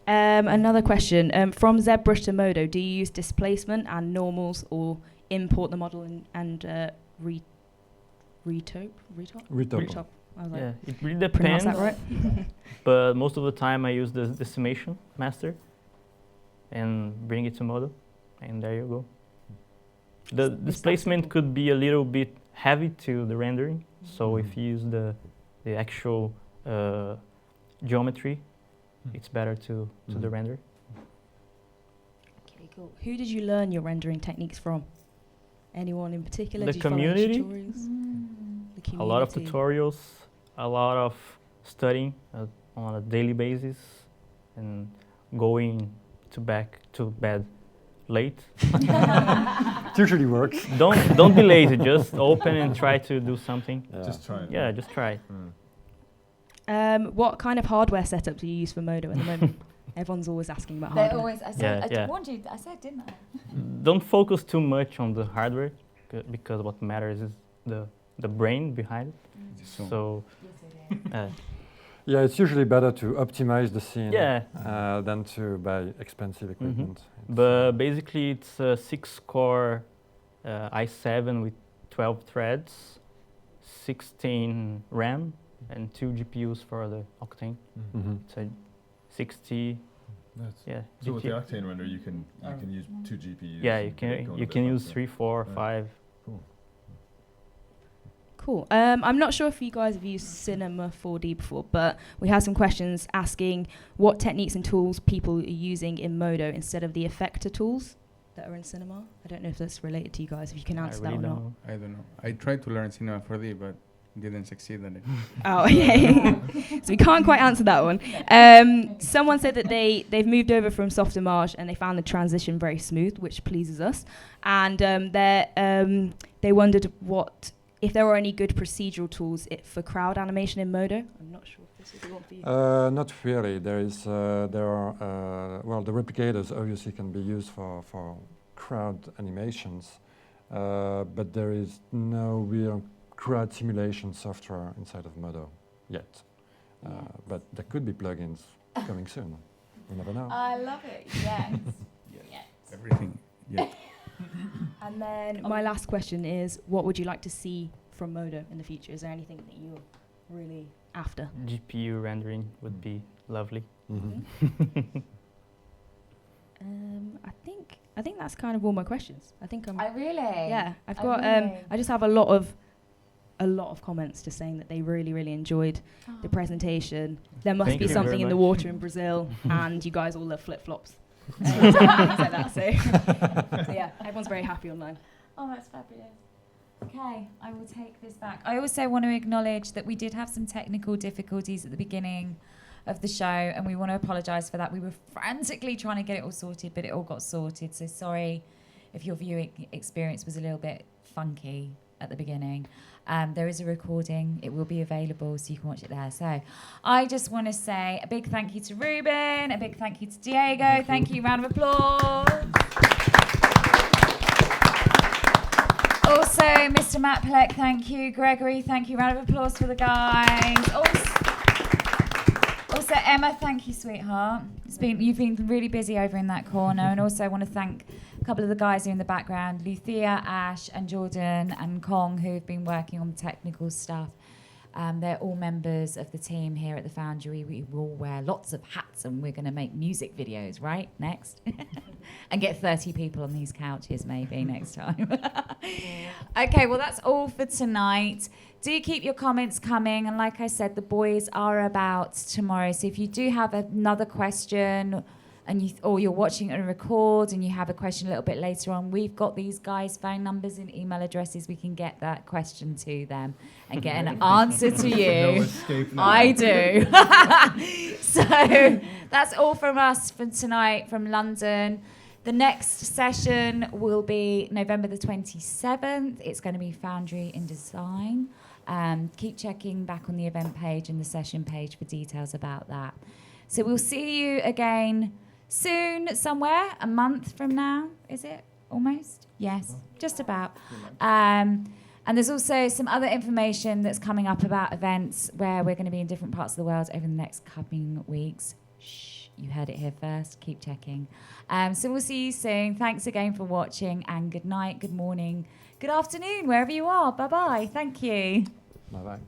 Another question. From ZBrush to Modo, do you use displacement and normals or import the model and retop? I was like, Yeah, it really pronounce depends. that right? But most of the time I use the decimation master and bring it to Modo, and there you go. The displacement could be a little bit heavy to the rendering, so if you use the actual geometry, it's better to the render. Okay, cool. Who did you learn your rendering techniques from? Anyone in particular? The Did you follow any community. tutorials? The A lot of community. tutorials, a lot of studying on a daily basis, and going back to bed late. It usually works. Don't be lazy. Just open and try to do something. Yeah. Just try it. Yeah, just try it. What kind of hardware setup do you use for Modo at the moment? Everyone's always asking about They hardware. always. I said. Yeah, I yeah. warned you. I said, didn't I? Don't focus too much on the hardware, because what matters is the brain behind it. So Yeah, it's usually better to optimize the scene yeah, than to buy expensive equipment. but basically it's a 6-core i7 with 12 threads, 16 RAM, and 2 GPUs for the Octane. So 60. Yeah. So with the GPU. Octane render, you can use 2 GPUs. Yeah, and go a you bit can use faster. 3, 4, Yeah. 5. Cool. I'm not sure if you guys have used Cinema 4D before, but we have some questions asking what techniques and tools people are using in Modo instead of the effector tools that are in Cinema. I don't know if that's related to you guys, if you can answer that or not. I don't know. I tried to learn Cinema 4D, but didn't succeed at it. Oh, okay. So we can't quite answer that one. Someone said that they've moved over from Softimage and they found the transition very smooth, which pleases us. And they wondered if there were any good procedural tools for crowd animation in Modo. I'm not sure if this is the one for you. Not really. There are the replicators obviously can be used for crowd animations, but there is no real crowd simulation software inside of Modo yet. But there could be plugins coming soon. You never know. I love it. Yes. Yes. Everything. Yeah. And then my last question is, what would you like to see from Modo in the future? Is there anything that you're really after? GPU rendering would be lovely. Mm-hmm. I think that's kind of all my questions. I think I'm. I really. Yeah, I've I got. really- I just have a lot of comments just saying that they really, really enjoyed the presentation. There must Thank be you something very in the much. water in Brazil, and you guys all love flip-flops. Things like that, so yeah, everyone's very happy online. Oh, that's fabulous. Okay, I will take this back. I also want to acknowledge that we did have some technical difficulties at the beginning of the show, and we want to apologise for that. We were frantically trying to get it all sorted, but it all got sorted. So sorry if your viewing experience was a little bit funky at the beginning. There is a recording. It will be available, so you can watch it there. So I just want to say a big thank you to Ruben, a big thank you to Diego. Thank you. Round of applause. Also, Mr. Matt Pelleck, thank you. Gregory, thank you. Round of applause for the guys. Also, Emma, thank you, sweetheart. You've been really busy over in that corner. And also I want to thank a couple of the guys who are in the background, Luthia, Ash, and Jordan, and Kong, who have been working on technical stuff. They're all members of the team here at the Foundry. We will wear lots of hats and we're going to make music videos, right? Next. And get 30 people on these couches maybe next time. Okay, well, that's all for tonight. Do keep your comments coming. And like I said, the boys are about tomorrow. So if you do have another question and or you're watching a record and you have a question a little bit later on, we've got these guys' phone numbers and email addresses. We can get that question to them and get an answer to you. No escape now. I do. So that's all from us for tonight from London. The next session will be November the 27th. It's going to be Foundry in Design. Keep checking back on the event page and the session page for details about that. So we'll see you again soon, somewhere, a month from now, is it? Almost? Yes, just about. And there's also some other information that's coming up about events where we're going to be in different parts of the world over the next coming weeks. Shh, you heard it here first. Keep checking. So we'll see you soon. Thanks again for watching, and good night, good morning, good afternoon, wherever you are. Bye-bye. Thank you. Bye-bye.